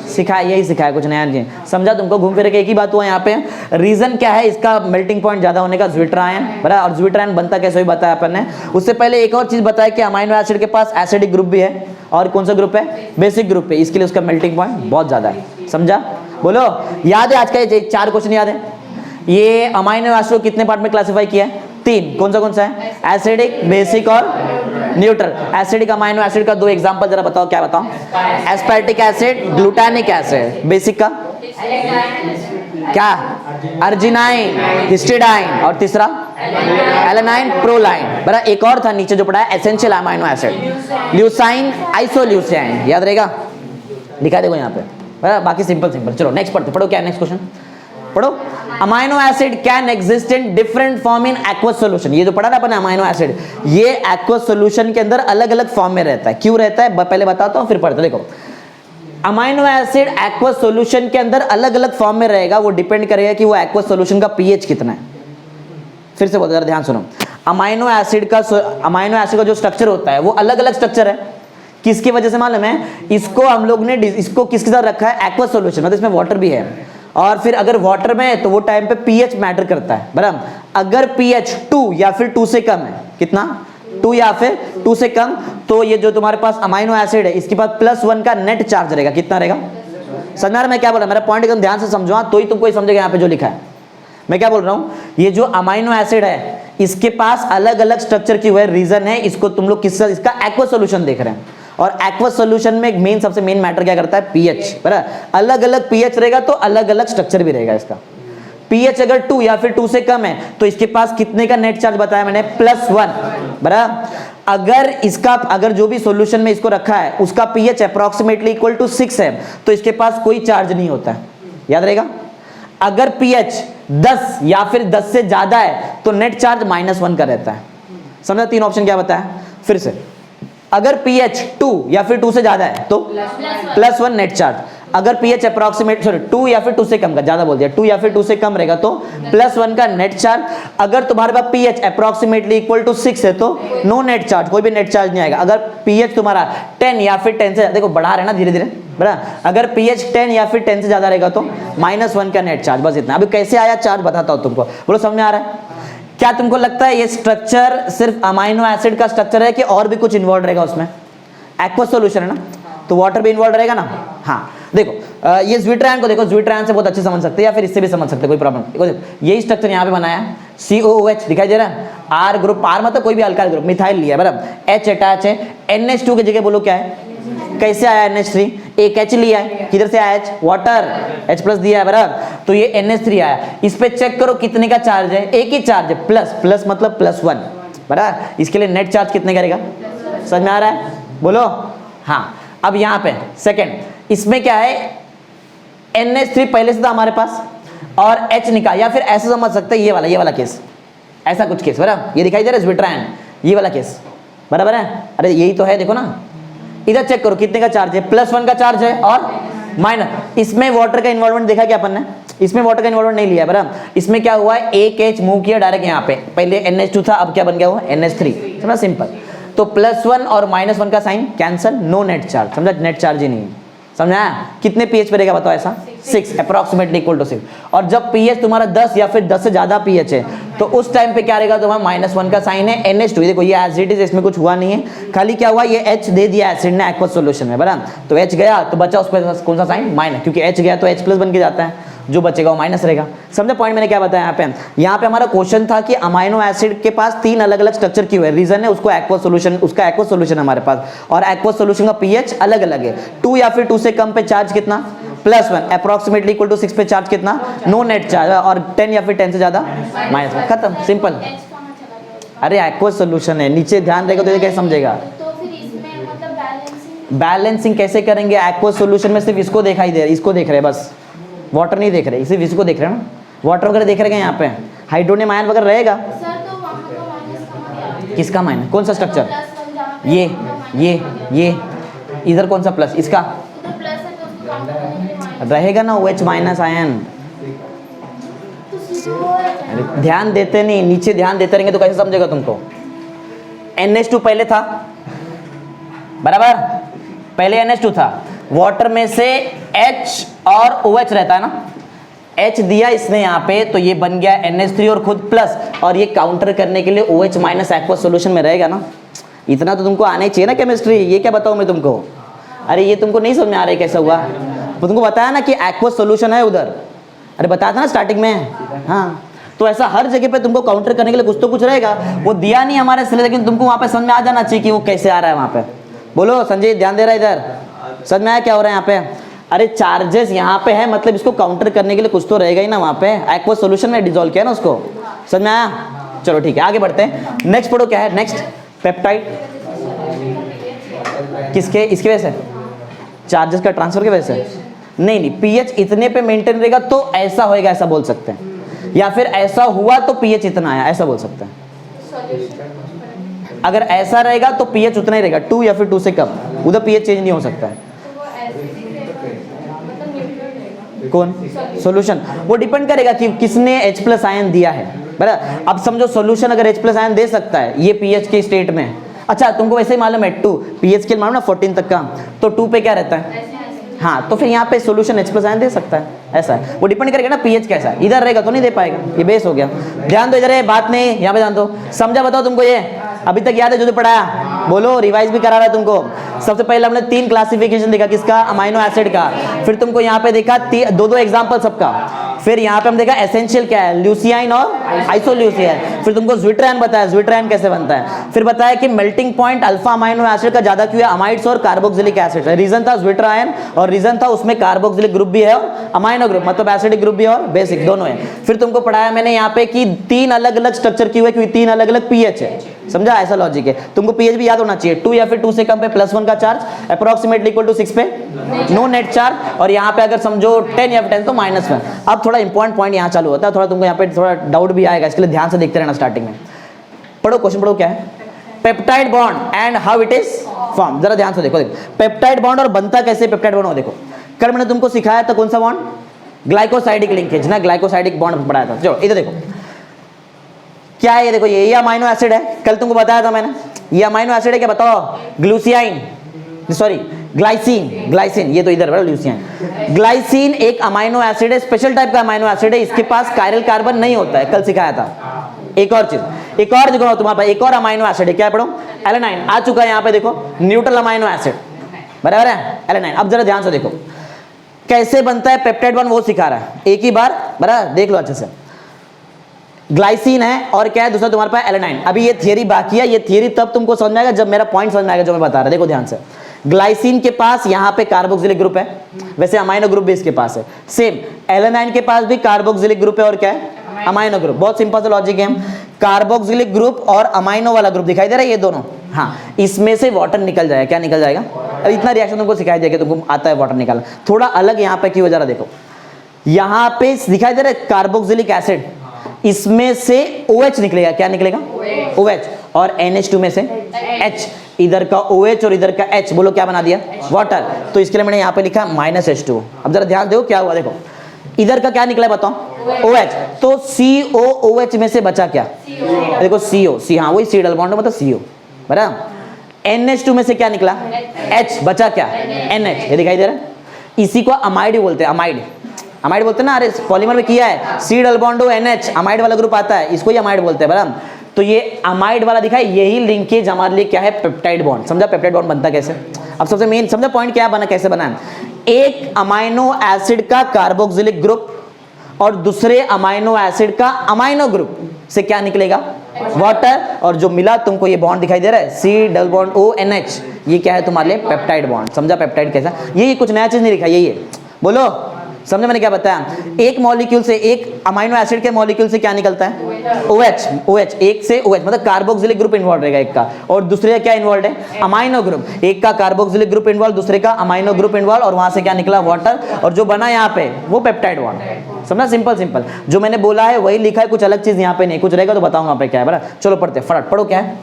सिखाया, यही सिखाया, कुछ नया नहीं समझा तुमको। घूम फिर के एक ही बात हुआ यहाँ पे। रीजन क्या है इसका मेल्टिंग पॉइंट ज्यादा होने का? ज्विटरायन बराबर। और ज्विटरायन बनता कैसे भी बताया अपन ने। उससे पहले एक और चीज बताया कि अमाइनो एसिड के पास एसिडिक ग्रुप भी है, और कौन सा ग्रुप है? बेसिक ग्रुप है, इसके लिए उसका मेल्टिंग पॉइंट बहुत ज्यादा है। समझा? बोलो, याद है आज का ये 4 क्वेश्चन याद है? ये अमाइनो एसिड को कितने पार्ट में क्लासिफाई किया है? 3। कौन सा है? एसिडिक, बेसिक और न्यूट्रल। एसिडिक अमाइनो एसिड का 2 एग्जांपल जरा बताओ, क्या बताओ? Aspartic acid, glutamic acid. Basic का क्या? अर्जिनाइन, हिस्टिडाइन, और तीसरा एलेनाइन, प्रोलाइन बराबर। एक और था नीचे जो पढ़ा है, essential amino acid, Eleusine, isoleucine. याद रहेगा, लिखा देखो यहाँ पे बराबर। बाकी सिंपल। चलो नेक्स्ट पढ़ते, पढ़ो क्या नेक्स्ट क्वेश्चन पढ़ो। Amino acid can exist in different form in aqueous solution. ये जो पढ़ा ना अपन अमाइनो एसिड, ये एक्वस सॉल्यूशन के अंदर अलग अलग फॉर्म में रहता है। क्यों रहता है पहले बताता हूं, फिर पढ़ते। देखो, अमाइनो एसिड एक्वस सॉल्यूशन के अंदर अलग अलग फॉर्म में रहेगा, वो डिपेंड करेगा कि वो एक्वस सॉल्यूशन का पीएच कितना है। फिर से बहुत जरा ध्यान सुनो। अमाइनो एसिड का जो स्ट्रक्चर होता है वो अलग अलग स्ट्रक्चर है। किसकी वजह से मालूम है? इसको हम लोग ने इसको किसके साथ रखा है? एक्वस सॉल्यूशन, मतलब इसमें वाटर भी है। और फिर अगर वाटर में है तो वो टाइम पे पीएच मैटर करता है बराबर। अगर पीएच 2 या फिर 2 से कम है, कितना? 2 या फिर 2 से कम, तो ये जो तुम्हारे पास अमाइनो एसिड है इसके पास +1 का नेट चार्ज रहेगा। कितना रहेगा? समझ मैं क्या बोल रहा हूं? मेरा पॉइंट एकदम ध्यान से समझो, तो ही तुमको समझेगा यहाँ पे जो लिखा है। मैं क्या बोल रहा हूँ, ये जो अमाइनो एसिड है इसके पास अलग अलग स्ट्रक्चर की वह रीजन है। इसको तुम लोग किसका? इसका एक्वस सॉल्यूशन देख रहे हैं। और एक्वस सॉल्यूशन में सबसे मेन मैटर क्या करता है? पीएच बराबर। अलग अलग पीएच रहेगा तो अलग अलग स्ट्रक्चर भी रहेगा इसका। पीएच अगर 2 या फिर 2 से कम है तो इसके पास कितने का नेट चार्ज बताया मैंने, +1, बराबर। अगर जो भी सॉल्यूशन में इसको रखा है उसका पीएच अप्रोक्सीमेटली इक्वल टू 6 है तो इसके पास कोई चार्ज नहीं होता है, याद रहेगा। अगर पीएच 10 या फिर 10 से ज्यादा है तो नेट चार्ज -1 का रहता है। समझा, 3 ऑप्शन क्या बताया फिर से। अगर pH 2 या फिर 2 से ज्यादा है तो +1 नेट चार्ज। अगर pH अप्रोक्सीमेट 2 या फिर 2 से कम का, ज्यादा बोल दिया, 2 या फिर 2 से कम रहेगा तो +1 का नेट चार्ज। अगर तुम्हारे पास pH अप्रोक्सीमेटली इक्वल टू 6 है तो नो नेट चार्ज, कोई भी नेट चार्ज नहीं आएगा। अगर pH तुम्हारा 10 या फिर 10 से, देखो बढ़ा रहे ना धीरे धीरे, बराबर। अगर pH 10 या फिर 10 से ज्यादा रहेगा तो -1 का नेट चार्ज, बस इतना। अभी कैसे आया चार्ज बताता हूं तुमको, बोलो समझ में आ रहा है। क्या तुमको लगता है ये स्ट्रक्चर सिर्फ अमाइनो एसिड का स्ट्रक्चर है कि और भी कुछ इन्वॉल्व रहेगा उसमें? एक्वस सॉल्यूशन है ना, तो वाटर भी इन्वॉल्व रहेगा ना। हाँ देखो ये ज्विट्रायन को देखो, ज्विट्रायन से बहुत अच्छे समझ सकते हैं या फिर इससे भी समझ सकते हैं, कोई प्रॉब्लम नहीं। देखो यही स्ट्रक्चर यहाँ पे बनाया है, COOH दिखाई दे रहा है, R ग्रुप, R मतलब कोई भी अल्काइल ग्रुप, मिथाइल लिया है, बराबर। H अटैच है, NH2 की जगह बोलो क्या है, कैसे आया NH3, एक H लिया है, किधर से आया H, वाटर, H+ दिया है, बराबर। तो ये NH3 आया, इस पे चेक करो कितने का चार्ज है, एक ही चार्ज है, प्लस मतलब +1, बराबर। इसके लिए नेट चार्ज कितने करेगा, समझ में आ रहा है, बोलो। हाँ अब यहाँ पे सेकंड, इसमें क्या है, NH3 पहले से था हमारे पास और H निकाल, या फिर ऐसे समझ सकते हैं ये वाला केस, ऐसा कुछ केस, बराबर। ये दिखाई दे रहा है ज्विट्रायन, ये वाला केस, बराबर है। अरे यही तो है, देखो ना, इधर चेक करो कितने का चार्ज है, +1 का चार्ज है और माइनस। इसमें वाटर का इन्वॉल्वमेंट देखा क्या अपन ने, इसमें वाटर का इन्वॉल्वमेंट नहीं लिया, बराबर। इसमें क्या हुआ है, एक H मूव किया डायरेक्ट यहाँ पे, पहले NH2 था, अब क्या बन गया हुआ NH3, समझा, सिंपल। तो +1 और -1 का sign cancel, no net charge, समझा, नेट चार्ज ही नहीं है, समझा। कितने pH पे रहेगा बताओ, ऐसा 6 अप्रोक्सीमेटली इक्वल टू 6। और जब pH तुम्हारा 10 या फिर 10 से ज्यादा pH है तो उस टाइम पे क्या रहेगा तुम्हारा, -1 का साइन है, NH2। देखो ये एज इट इज, इसमें कुछ हुआ नहीं है, खाली क्या हुआ, ये H दे दिया एसिड ने एक्वस सॉल्यूशन में, बराबर। तो H गया तो बचा उस पर कौन सा साइन, माइनस, क्योंकि H गया तो H+ बन के जाता है, जो बचेगा वो माइनस रहेगा। समझे पॉइंट मैंने क्या बताया यहाँ पे हमारा क्वेश्चन था कि अमाइनो एसिड के पास 3 अलग अलग स्ट्रक्चर क्यों है, रीजन है उसको एक्वस सॉल्यूशन, उसका एक्वस सॉल्यूशन हमारे पास, और एक्वस सॉल्यूशन का pH अलग अलग है। 2 या फिर 2 से कम पे चार्ज कितना, +1, अप्रोक्सीमेटली इक्वल टू 6 पे चार्ज कितना, नो नेट चार्ज, और 10 या फिर 10 से ज्यादा -1, खत्म, सिंपल। अरे एक्वस सॉल्यूशन है, नीचे ध्यान देगा तो ये कैसे समझेगा। तो फिर इसमें मतलब बैलेंसिंग कैसे करेंगे, एक्वस सॉल्यूशन में सिर्फ इसको दिखाई दे रहा है, इसको देख रहे हैं बस, वाटर नहीं देख रहे, सिर्फ इसको देख रहे हैं ना, वाटर वगैरह देख रहे हैं यहाँ पे, हाइड्रोनियम आयन वगैरह रहेगा। सर तो वहाँ का माइनस कहाँ गया? किसका माइनस, कौन सा स्ट्रक्चर, +1 जहाँ पे ये इधर कौन सा प्लस, इसका तो प्लस है तो उसको काउंट करने के लिए माइनस, रहेगा ना OH- आयन। तो COOH अरे ध्यान देते नहीं, नीचे ध्यान देते रहेंगे तो कैसे समझेगा तुमको। NH2 पहले था, बराबर, पहले NH2 था, वाटर में से H और OH रहता है ना, H दिया इसने यहाँ पे तो ये बन गया NH3 और खुद प्लस, और ये काउंटर करने के लिए OH- एक्वस सॉल्यूशन में रहेगा ना। इतना तो तुमको आना ही चाहिए ना केमिस्ट्री, ये क्या बताऊँ मैं तुमको। अरे ये तुमको नहीं समझ में आ रहा है कैसा हुआ, तो तुमको बताया ना कि एक्वस सॉल्यूशन है उधर, अरे बताया था ना स्टार्टिंग में। हाँ तो ऐसा हर जगह पे तुमको काउंटर करने के लिए कुछ तो कुछ रहेगा, वो दिया नहीं हमारे से, लेकिन तुमको वहाँ पे समझ में आ जाना चाहिए कि वो कैसे आ रहा है वहाँ पे। बोलो संजय, ध्यान दे रहा है इधर, समझ में आया क्या हो रहा है यहाँ पे। अरे चार्जेस यहाँ पे है, मतलब इसको काउंटर करने के लिए कुछ तो रहेगा ही ना वहाँ पे, एक्वस सॉल्यूशन में डिसॉल्व किया ना उसको, समझ में आया। चलो ठीक है आगे बढ़ते हैं, नेक्स्ट पढ़ो क्या है, नेक्स्ट पेप्टाइड, किसके, इसकी वजह से, चार्जेस का ट्रांसफर की वजह से, नहीं pH इतने पे मेंटेन रहेगा तो ऐसा होएगा, ऐसा बोल सकते हैं, या फिर ऐसा हुआ तो pH इतना आया, ऐसा बोल सकते हैं। अगर ऐसा रहेगा तो pH उतना ही रहेगा, 2 या फिर 2 से कम, उधर pH चेंज नहीं हो सकता है। तो वो एसिडिक रहेगा, मतलब न्यूट्रल रहेगा, कौन सॉल्यूशन, वो डिपेंड करेगा कि किसने H+ आयन दिया है, बराबर। अब समझो सॉल्यूशन अगर H+ आयन दे सकता है ये pH के स्टेट में, अच्छा तुमको वैसे ही मालूम है 2 pH स्केल मालूम ना 14 तक का, तो 2 पे क्या रहता है, हाँ, तो फिर यहाँ पे सॉल्यूशन H+ आयन दे सकता है, ऐसा है, वो डिपेंड करेगा ना pH कैसा है, इधर रहेगा तो नहीं दे पाएगा, ये बेस हो गया। ध्यान दो इधर, ये बात नहीं यहाँ पे ध्यान दो, समझा बताओ तुमको, ये अभी तक याद है जो पढ़ाया, बोलो, रिवाइज भी करा रहा है तुमको। सबसे पहले हमने 3 क्लासिफिकेशन देखा, किसका, अमाइनो एसिड का, फिर तुमको यहाँ पे देखा 2 एग्जाम्पल सबका, फिर यहाँ पे हम देखा एसेंशियल क्या है, ल्यूसियाइन और आइसोल्यूसियाइन। फिर तुमको ज्विट्रायन बताया, ज्विट्रायन कैसे बनता है। फिर बताया कि melting point alpha amino acid का ज्यादा क्यों है, अमाइड्स और कार्बोक्सिलिक एसिड। रीजन था ज्विट्रायन और रीजन था उसमें कार्बोक्सिलिक ग्रुप भी है और अमाइनो ग्रुप, मतलब एसिडिक ग्रुप भी है और बेसिक दोनों है। फिर तुमको पढ़ाया मैंने यहाँ पे कि 3 अलग अलग स्ट्रक्चर क्यों है, क्योंकि 3 अलग अलग पीएच है, समझा, ऐसा लॉजिक है। तुमको पीएच भी याद होना चाहिए, 2 या फिर 2 से कम पे +1 का चार्ज अप्रोक्सीमेटली इक्वल टू 6 पे नो नेट चार्ज, और यहाँ पे अगर समझो 10 या 10 तो -1। अब थोड़ा इंपॉर्टेंट पॉइंट यहाँ चालू होता है, थोड़ा तुमको यहाँ पे थोड़ा डाउट भी आएगा, इसके लिए ध्यान से देखते रहना। स्टार्टिंग में पढ़ो, क्वेश्चन पढ़ो, क्या है peptide bond and how it is form. जरा ध्यान से देखो, पेप्टाइड बॉन्ड और बनता कैसे पेप्टाइड बॉन्ड हो। देखो कल मैंने तुमको सिखाया था कौन सा बॉन्ड, ग्लाइकोसाइडिक लिंकेज ना, ग्लाइकोसाइडिक बॉन्ड पढ़ाया था। चलो इधर देखो क्या है, ये देखो ये अमाइनो एसिड है, कल तुमको बताया था मैंने, ये अमाइनो एसिड है क्या बताओ, ग्लूसियाइन, सॉरी ग्लाइसिन, ग्लाइसिन, ये तो इधर है ल्यूसियाइन। ग्लाइसिन एक अमाइनो एसिड है, स्पेशल टाइप का अमाइनो एसिड है, इसके पास कायरल कार्बन नहीं होता है, कल सिखाया था। एक और चीज, एक और देखो तुम्हारे पास एक और अमाइनो एसिड है, क्या पढ़ो, एलेनाइन आ चुका है यहाँ पे, देखो न्यूट्रल अमाइनो एसिड, बराबर है एलेनाइन। अब जरा ध्यान से देखो कैसे बनता है पेप्टाइड बॉन्ड, वो सिखा रहा है एक ही बार, बराबर देख लो अच्छे से। ग्लाइसिन है और क्या है दूसरा तुम्हारे पास एलेनाइन। अभी ये थियरी बाकी है, ये थियरी तब तुमको समझ में आएगा जब मेरा पॉइंट समझ में आएगा जो मैं बता रहा। देखो ध्यान से, ग्लाइसिन के पास यहाँ पे कार्बोक्सिलिक ग्रुप है, वैसे अमाइनो ग्रुप भी इसके पास है। सेम एलेनाइन के पास भी कार्बोक्सिलिक ग्रुप है और क्या है अमाइनो ग्रुप। बहुत सिंपल सा लॉजिक है, कार्बोक्सिलिक ग्रुप और अमाइनो वाला ग्रुप दिखाई दे रहा है ये दोनों, हाँ इसमें से वाटर निकल जाएगा। क्या निकल जाएगा, अब इतना रिएक्शन तुमको सिखाई देगा, तुमको आता है वाटर निकालना। थोड़ा अलग यहाँ पे क्यों, जरा देखो यहाँ पे दिखाई दे रहा है कार्बोक्सिलिक एसिड, इसमें से OH निकलेगा, क्या निकलेगा OH, और NH2 में से H, इधर का OH और इधर का H, बोलो क्या बना दिया वाटर। तो इसके लिए मैंने यहाँ पे लिखा -H2। अब जरा ध्यान दो क्या हुआ, देखो इधर का क्या निकला बताओ OH, तो COOH में से बचा क्या, देखो CO, C, हाँ वही C डबल बॉन्ड मतलब CO, बराबर। NH2 में से क्या निकला H, बचा क्या NH, ये दिखाई दे रहा है। इसी को अमाइड बोलते हैं, अमाइड, अमाइड बोलते हैं ना, अरे पॉलीमर में किया है C double bond NH, amide वाला ग्रुप आता है, इसको ही अमाइड बोलते हैं, बराबर। तो ये अमाइड वाला दिखा है, यही लिंकेज हमारे लिए क्या है पेप्टाइड बॉन्ड। समझा पेप्टाइड बॉन्ड बनता कैसे। अब सबसे मेन समझा पॉइंट क्या बना, कैसे बना है, एक अमाइनो एसिड का कार्बोक्सिलिक ग्रुप और दूसरे अमाइनो एसिड का अमाइनो ग्रुप से क्या निकलेगा वाटर, और जो मिला तुमको ये बॉन्ड दिखाई दे रहा है C डबल बॉन्ड ONH, ये क्या है तुम्हारे लिए पेप्टाइड बॉन्ड। समझा पेप्टाइड कैसा, ये कुछ नया चीज नहीं लिखा, यही है, बोलो समझे मैंने क्या बताया। एक मॉलिक्यूल से, एक अमाइनो एसिड के मॉलिक्यूल से क्या निकलता है OH, एक से OH मतलब कार्बोक्सिलिक ग्रुप इन्वॉल्व रहेगा एक का, और दूसरे का क्या इन्वॉल्व है अमाइनो ग्रुप, एक का कार्बोक्सिलिक ग्रुप इन्वॉल्व, दूसरे का अमाइनो ग्रुप इन्वॉल्व, और वहां से क्या निकला वाटर, और जो बना यहाँ पे वो पेप्टाइड बॉन्ड। समझा, सिंपल सिंपल जो मैंने बोला है वही लिखा है, कुछ अलग चीज यहाँ पे नहीं, कुछ रहेगा तो बताऊंगा पे क्या है, बराबर। चलो पढ़ते फटाफट, पढ़ो क्या है,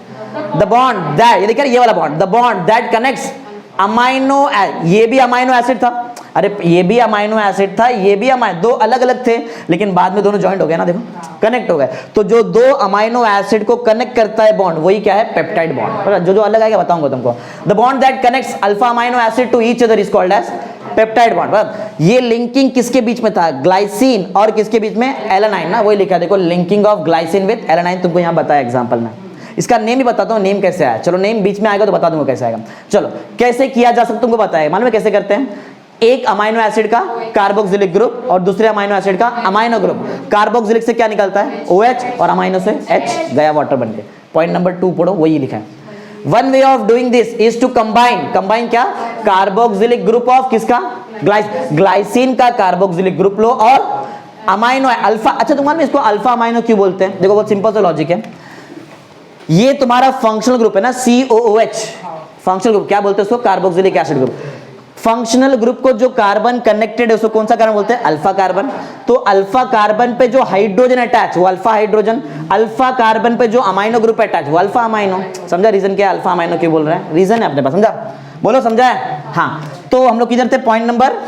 द बॉन्ड दैट, ये देखिए ये वाला bond, the bond that connects amino, ये भी अमाइनो एसिड था, अरे ये भी अमाइनो एसिड था, ये भी अमाइनो, दो अलग अलग थे लेकिन बाद में दोनों ज्वाइंट हो गए ना, देखो कनेक्ट हो गए। तो जो दो अमाइनो एसिड को कनेक्ट करता है बॉन्ड, वही क्या है पेप्टाइड बॉन्ड। जो जो अलग आएगा बताऊंगा तुमको। The bond that connects alpha amino acid to each other is called as peptide bond. ये लिंकिंग किसके बीच में था, ग्लाइसिन और किसके बीच में, एलेनाइन ना, वही लिखा देखो, linking of glycine with alanine, तुमको यहाँ बताया एग्जांपल में। इसका नेम भी बताता हूँ, नेम कैसे आया, चलो नेम बीच में आएगा तो बता दूंगा कैसे आएगा। चलो कैसे किया जा सकता तुमको बताया, मालूम है कैसे करते हैं, एक अमाइनो एसिड का कार्बोक्सिलिक ग्रुप और दूसरे अमाइनो एसिड का अमाइनो ग्रुप, कार्बोक्सिलिक से क्या निकलता है OH और अमाइनो से H, गया वाटर बन के। पॉइंट नंबर 2 पढ़ो, वही लिखा है। One way of doing this is to combine, combine क्या, कार्बोक्सिलिक ग्रुप ऑफ किसका, ग्लाइसिन का कार्बोक्सिलिक ग्रुप लो और अमाइनो अल्फा। अच्छा तुम्हारे इसको अल्फा अमाइनो क्यों बोलते हैं, देखो बहुत सिंपल सा लॉजिक है, ये तुम्हारा फंक्शनल ग्रुप है ना COOH, फंक्शनल ग्रुप क्या बोलते हैं उसको, carboxylic acid group. Functional group को जो कार्बन कनेक्टेड है उसको कौन सा कार्बन बोलते हैं, अल्फा कार्बन। तो अल्फा कार्बन पे जो हाइड्रोजन अटैच वो अल्फा हाइड्रोजन, अल्फा कार्बन पे जो अमाइनो ग्रुप अटैच वो अल्फा अमाइनो। समझा रीजन क्या है, अल्फा अमाइनो क्यों बोल रहे हैं, रीजन है अपने पास, समझा, बोलो समझा है। हाँ तो हम लोग किधर थे, पॉइंट नंबर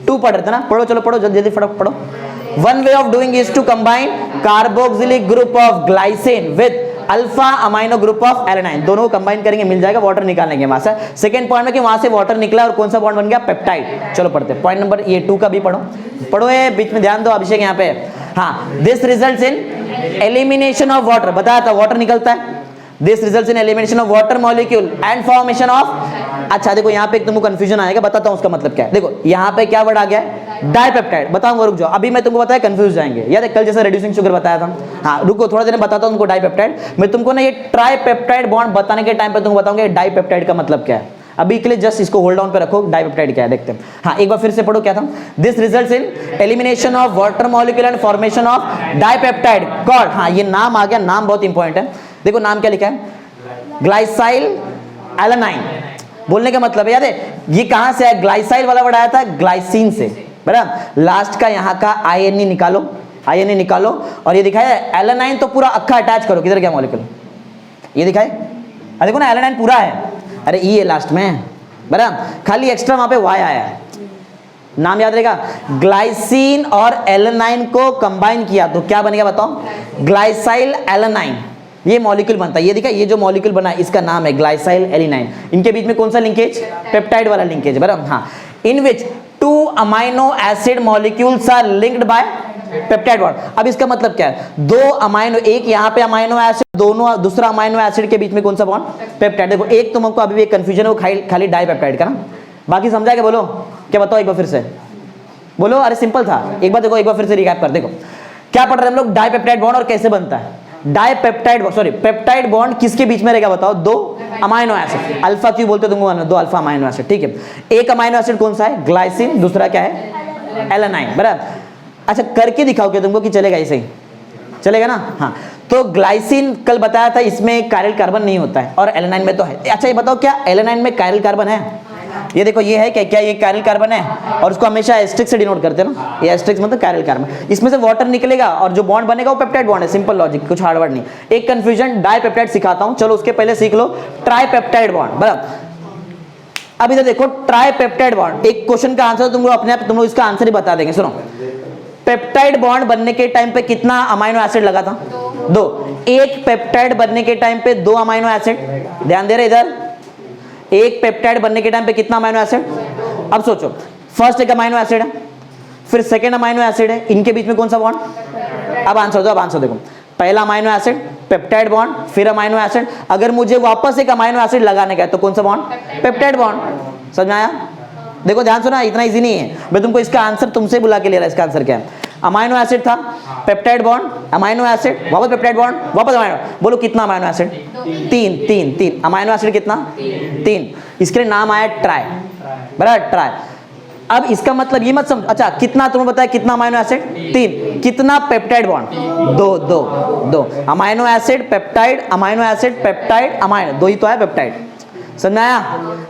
2 पढ़ रहे थे ना, पढ़ो चलो पढ़ो जल्दी जल्दी फटाफट पढ़ो। One way of doing is to combine carboxylic group of glycine with alpha amino group of alanine, दोनों को कंबाइन करेंगे मिल जाएगा वाटर निकालने के वहां से। सेकंड पॉइंट में कि वहां से वाटर निकला और कौन सा बॉन्ड बन गया, पेप्टाइड। चलो पढ़ते हैं पॉइंट नंबर ये 2 का भी पढ़ो, पढ़ो ये बीच में ध्यान दो अभिषेक यहाँ पे। हाँ this results in elimination of water, बताया था वाटर निकलता है, this results in elimination of water molecule and formation of, अच्छा देखो यहाँ पे एक तुमको कंफ्यूजन आएगा, बताता हूँ उसका मतलब क्या है। देखो यहाँ पे क्या वर्ड आ गया है, डाइपेप्टाइड। बताऊंगा, रुक जाओ, अभी मैं तुमको बताया कंफ्यूज जाएंगे। याद है कल जैसे रिड्यूसिंग शुगर बताया था, हाँ रुको थोड़ा देर में बताता हूँ तुमको डाइपेप्टाइड। मैं तुमको ना ये ट्राइपेप्टाइड बॉन्ड बताने के टाइम पे तुमको बताऊंगा डाइपेप्टाइड का मतलब क्या है। अभी के लिए जस्ट इसको होल्ड डाउन पे रखो, डाइपेप्टाइड क्या है देखते हैं। हाँ एक बार फिर से पढ़ो, क्या था, this results in elimination of water molecule and formation of dipeptide called, हाँ ये नाम आ गया, नाम बहुत इंपॉर्टेंट है। देखो नाम क्या लिखा है, ग्लाइसाइल एलानाइन। बोलने का मतलब है, याद है ये कहां से है, ग्लाइसाइल वाला वर्ड आया था ग्लाइसिन से, बराबर। लास्ट का यहाँ का आईएनई निकालो, आईएनई निकालो, और ये दिखाया है एलानाइन, तो पूरा अक्खा अटैच करो, किधर गया मॉलिक्यूल, ये दिखाए, देखो ना एलानाइन पूरा है, अरे ई है लास्ट में, बराबर, खाली एक्स्ट्रा वहां पे वाई आया है। नाम याद रहेगा, ग्लाइसिन और एलानाइन को कंबाइन किया तो क्या बनेगा बताओ, ग्लाइसाइल एलानाइन, ये मॉलिक्यूल बनता है। ये देखा, ये जो मॉलिक्यूल बना है इसका नाम है ग्लाइसाइल एलानाइन। इनके बीच में कौन सा लिंकेज, पेप्टाइड वाला लिंकेज, बराबर। हाँ, in which 2 amino acid molecules are linked by peptide bond. अब इसका मतलब क्या है, 2 अमाइनो, एक यहाँ पे अमाइनो एसिड, दोनों दूसरा अमाइनो एसिड के बीच में कौन सा बॉन्ड, पेप्टाइड। देखो एक तुमको अभी भी एक कंफ्यूजन है, वो खाली डाइपेप्टाइड का ना, बाकी समझा क्या, बोलो क्या, बताओ एक बार फिर से बोलो। अरे सिंपल था, एक बार देखो, एक बार फिर से रिकैप कर, देखो क्या पढ़ रहे हैं हम लोग, डाइपेप्टाइड बॉन्ड और कैसे बनता है। डाइपेप्टाइड सॉरी पेप्टाइड बॉन्ड किसके बीच में रहेगा बताओ, 2 अमाइनो एसिड, अल्फा क्यों बोलते हो तुमको, 2 अल्फा अमाइनो एसिड, ठीक है। एक अमाइनो एसिड कौन सा है, ग्लाइसिन, दूसरा क्या है, एलानाइन, बराबर। अच्छा करके दिखाओ क्या तुमको कि चलेगा, ऐसे ही चलेगा ना। हाँ तो ग्लाइसिन कल बताया था इसमें कायरल कार्बन नहीं होता है, और एलानाइन में तो है। अच्छा ये बताओ क्या एलानाइन में कायरल कार्बन है, ये देखो ये है क्या, क्या ये कायरल कार्बन है, और उसको हमेशा एस्ट्रिक्स से डिनोट करते हैं ना, ये एस्ट्रिक्स मतलब कायरल कार्बन। इसमें से वाटर निकलेगा और जो बॉन्ड बनेगा वो पेप्टाइड बॉन्ड है, सिंपल लॉजिक, कुछ हार्ड वर्ड नहीं। एक कंफ्यूजन डाइपेप्टाइड सिखाता हूं, चलो उसके पहले सीख लो ट्राइपेप्टाइड बॉन्ड, बराबर। अब इधर देखो ट्राइपेप्टाइड बॉन्ड, एक क्वेश्चन का आंसर तुमको अपने आप, तुम लोग इसका आंसर ही बता देंगे। सुनो, पेप्टाइड बॉन्ड बनने के टाइम पे कितना अमाइनो एसिड लगा था, 2। एक पेप्टाइड बनने के टाइम पे 2 अमाइनो एसिड, ध्यान दे रहे इधर, एक पेप्टाइड बनने के टाइम पे कितना अमाइनो एसिड। अब सोचो, फर्स्ट एक अमाइनो एसिड है, फिर सेकेंड अमाइनो एसिड है, इनके बीच में कौन सा बॉन्ड। अब आंसर दो, अब आंसर देखो, पहला अमाइनो एसिड पेप्टाइड बॉन्ड, फिर अमाइनो एसिड, अगर मुझे वापस एक अमाइनो एसिड लगाने का है तो कौन सा बॉन्ड, पेप्टाइड बॉन्ड। समझ में आया, देखो ध्यान सुना, इतना इजी नहीं है, मैं तुमको इसका आंसर तुमसे बुला के ले रहा, इसका आंसर क्या है, अमाइनो एसिड था, पेप्टाइड बॉन्ड, अमाइनो एसिड, वापस पेप्टाइड बॉन्ड, वापस अमाइनो, बोलो कितना अमाइनो एसिड, 3 अमाइनो एसिड कितना, 3, इसके लिए नाम आया ट्राई, बराबर, ट्राई। अब इसका मतलब ये मत समझ, अच्छा कितना तुम्हें बताया, कितना अमाइनो एसिड, 3, कितना peptide bond, 2 amino acid peptide, amino acid peptide, amino, 2 ही तो है पेप्टाइड, समझ में आया।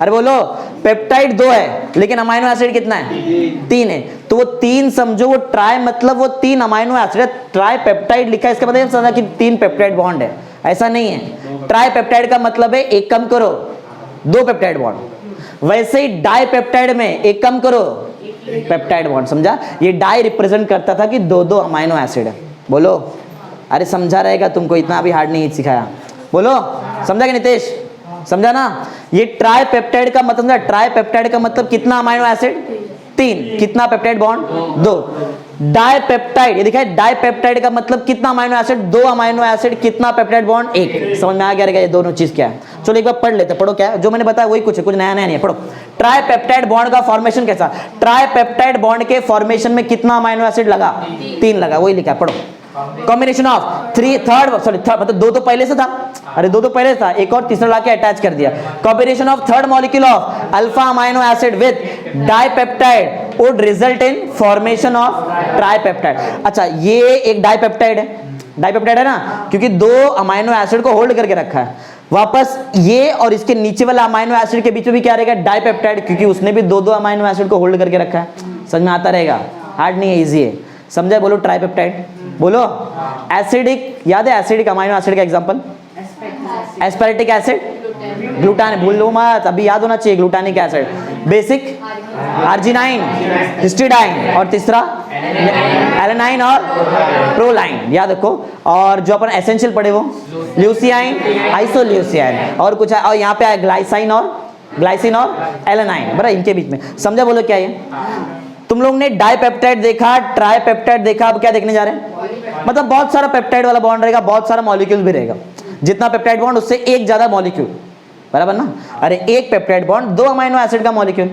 अरे बोलो पेप्टाइड 2 है लेकिन अमाइनो एसिड कितना है, 3 है, तो वो 3 समझो, वो ट्राई मतलब वो 3 अमाइनो एसिड है, ट्राई पेप्टाइड लिखा है, इसका मतलब समझा कि 3 पेप्टाइड बॉन्ड है, ऐसा नहीं है। ट्राई पेप्टाइड का मतलब है एक कम करो 2 पेप्टाइड बॉन्ड, वैसे ही डाई पेप्टाइड में एक कम करो पेप्टाइड बॉन्ड, समझा। ये डाई रिप्रेजेंट करता था कि 2 अमाइनो एसिड है, बोलो। अरे समझा रहेगा तुमको, इतना भी हार्ड नहीं सिखाया, बोलो समझा कि नितेश, समझा ना। ये ट्राई पेप्टाइड का मतलब, ट्राई पेप्टाइड का मतलब कितना अमाइनो एसिड, 3, कितना पेप्टाइड बॉन्ड, 2। डाई पेप्टाइड, ये दिखा है, डाई पेप्टाइड का मतलब कितना अमाइनो एसिड, 2 अमाइनो एसिड, कितना पेप्टाइड बॉन्ड, 1। समझ में आ गया रहेगा ये दोनों चीज क्या है। चलो एक बार पढ़ लेते, पढ़ो क्या है जो मैंने बताया वही कुछ है, कुछ नया नहीं है, पढ़ो। ट्राई पेप्टाइड बॉन्ड का फॉर्मेशन कैसा, ट्राई पेप्टाइड बॉन्ड के फॉर्मेशन में कितना अमाइनो एसिड लगा, 3 लगा, वही लिखा है, पढ़ो। कॉम्बिनेशन ऑफ थर्ड मतलब 2 तो पहले से था, अरे 2 तो पहले था, एक और तीसरा लाके अटैच कर दिया। Combination of third molecule of alpha amino acid with dipeptide would result in formation of tripeptide. अच्छा ये एक डाइपेप्टाइड है ना, क्योंकि 2 अमाइनो एसिड को होल्ड करके रखा है। वापस ये और इसके नीचे वाला अमाइनो एसिड के बीच में भी क्या रहेगा, डाइपेप्टाइड, क्योंकि उसने भी 2 अमाइनो एसिड को होल्ड करके रखा है। समझ में आता रहेगा, हार्ड नहीं है, इजी है, समझा। बोलो ट्राइपेप्टाइड, बोलो। एसिडिक, याद है एसिडिक अमाइनो एसिड का एग्जांपल, एस्पेरेटिक एसिड, ग्लूटान, भूल लो मत, अभी याद होना चाहिए, ग्लूटानिक एसिड, बेसिक आर्जिनाइन, हिस्टिडाइन, और तीसरा एलेनाइन और प्रोलाइन, याद रखो। और जो अपन एसेंशियल पढ़े वो ल्यूसियाइन, आइसोल्यूसियाइन, और कुछ है, और यहाँ पे आया ग्लाइसिन और एलेनाइन, बराबर, इनके बीच में। समझा, बोलो क्या ये। तुम लोग ने डाइपेप्टाइड देखा, ट्राइपेप्टाइड देखा, अब क्या देखने जा रहे हैं, मतलब बहुत सारा पेप्टाइड वाला बॉन्ड रहेगा, बहुत सारा मॉलिक्यूल भी रहेगा। जितना पेप्टाइड बॉन्ड उससे एक ज्यादा मॉलिक्यूल, बराबर ना। अरे एक पेप्टाइड बॉन्ड 2 अमाइनो एसिड का मॉलिक्यूल,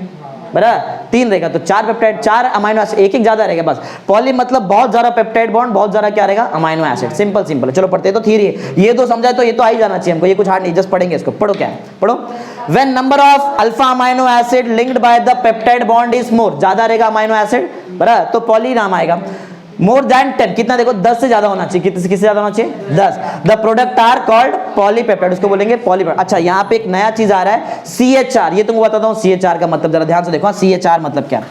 बराबर 3 रहेगा तो 4 पेप्टाइड 4 अमाइनो एसिड, एक ज्यादा रहेगा बस। पॉली मतलब बहुत ज्यादा पेप्टाइड बॉन्ड, बहुत ज्यादा क्या रहेगा अमाइनो एसिड। सिंपल सिंपल है। चलो पढ़ते हैं तो थ्योरी है, ये तो समझाए तो ये तो आ ही जाना चाहिए हमको, ये कुछ हार्ड नहीं, जस्ट पढ़ेंगे इसको। पढ़ो क्या है, पढ़ो। When number of alpha amino acid linked by the peptide bond is more, ज्यादा रहेगा अमाइनो एसिड, बराबर तो पॉली नाम आएगा। मोर देन 10, कितना देखो 10 से ज्यादा होना चाहिए, किससे ज्यादा होना चाहिए 10। The product are called polypeptide, उसको बोलेंगे पॉलीपेप्टाइड। अच्छा यहाँ पे एक नया चीज आ रहा है CHR, ये तुमको बताता हूँ CHR का मतलब, जरा ध्यान से देखो। CHR मतलब क्या,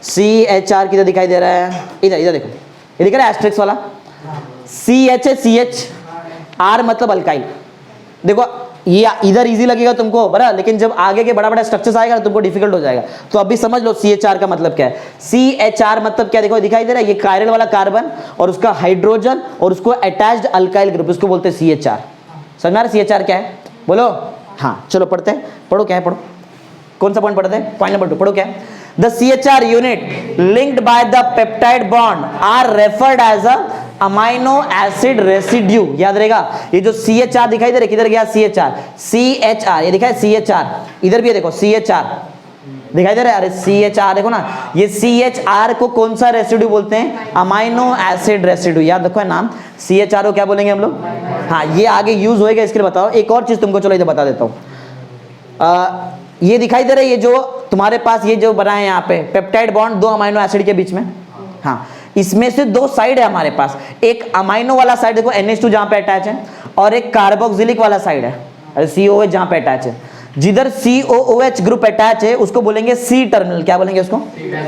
CHR किधर दिखाई दे रहा है, इधर इधर देखो, ये दिख रहा है एस्ट्रिक्स वाला, CH R मतलब अल्काइल। देखो ये इधर इजी लगेगा तुमको, बराबर, लेकिन जब आगे के बड़ा बड़ा स्ट्रक्चर्स आएगा तुमको डिफिकल्ट हो जाएगा। तो अभी समझ लो CHR का मतलब क्या है। CHR मतलब क्या, देखो दिखाई दे रहा है, ये कायरल वाला कार्बन और उसका हाइड्रोजन और उसको अटैच्ड अल्काइल ग्रुप, उसको बोलते हैं CHR। समझ में आ रहा है CHR क्या है, बोलो। हाँ चलो पढ़ते हैं, पढ़ो क्या है, पढ़ो कौन सा पॉइंट पढ़ते हैं, पॉइंट नंबर 2 पढ़ो क्या है। The CHR unit linked by the peptide bond are referred as a amino acid residue. याद रहेगा, ये जो CHR दिखाई दे रहा है, किधर गया CHR, ये दिखा है CHR, इधर भी है देखो CHR दिखाई दे रहा है, अरे CHR देखो ना, ये CHR को कौन सा रेसिड्यू बोलते हैं, अमाइनो एसिड रेसिड्यू। याद रखो है नाम, CHR को क्या बोलेंगे हम लोग। हाँ ये आगे यूज होएगा, इसके लिए बताओ। एक और चीज तुमको चलो इधर बता देता हूँ। ये दिखाई दे रहा है, ये जो तुम्हारे पास ये जो बना है यहाँ पे पेप्टाइड बॉन्ड 2 अमाइनो एसिड के बीच में, हाँ इसमें से 2 साइड है हमारे पास, एक अमाइनो वाला साइड देखो NH2 जहां पे अटैच है, और एक कार्बोक्सिलिक वाला साइड है, अरे COH जहां पे अटैच है। जिधर COOH ग्रुप अटैच है उसको बोलेंगे C टर्मिनल। क्या बोलेंगे उसको,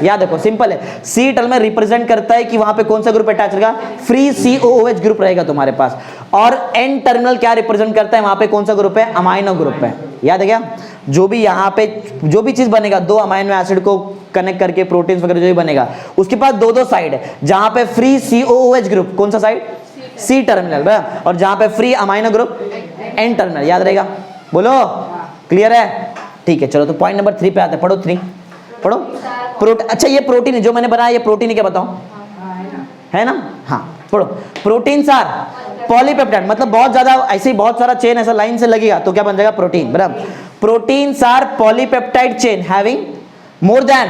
याद रखो सिंपल है, C टर्मिनल रिप्रेजेंट करता है कि वहां पे कौन सा ग्रुप अटैच रहेगा, फ्री COOH ग्रुप रहेगा तुम्हारे पास। और N टर्मिनल क्या रिप्रेजेंट करता है, वहां पे कौन सा ग्रुप है, अमाइनो ग्रुप है। याद है क्या, जो भी यहाँ पे जो भी चीज बनेगा 2 अमाइनो एसिड को कनेक्ट करके प्रोटीन्स वगैरह जो भी बनेगा, उसके पास 2 साइड है, जहां पे फ्री COOH ग्रुप कौन सा साइड, C टर्मिनल, और जहां पे free amino group N terminal. याद रहेगा, बोलो क्लियर है, ठीक है। चलो तो पॉइंट नंबर 3 पे आते हैं, पढ़ो 3 पढ़ो। प्रोटीन, अच्छा ये प्रोटीन है जो मैंने बनाया, ये प्रोटीन है क्या बताओ, है ना, हाँ पढ़ो। प्रोटीन्स आर पॉलीपेप्टाइड, मतलब बहुत ज्यादा ऐसे ही बहुत सारा चेन ऐसा लाइन से लगेगा तो क्या बन जाएगा, प्रोटीन, बराबर। Proteins are polypeptide chain having more than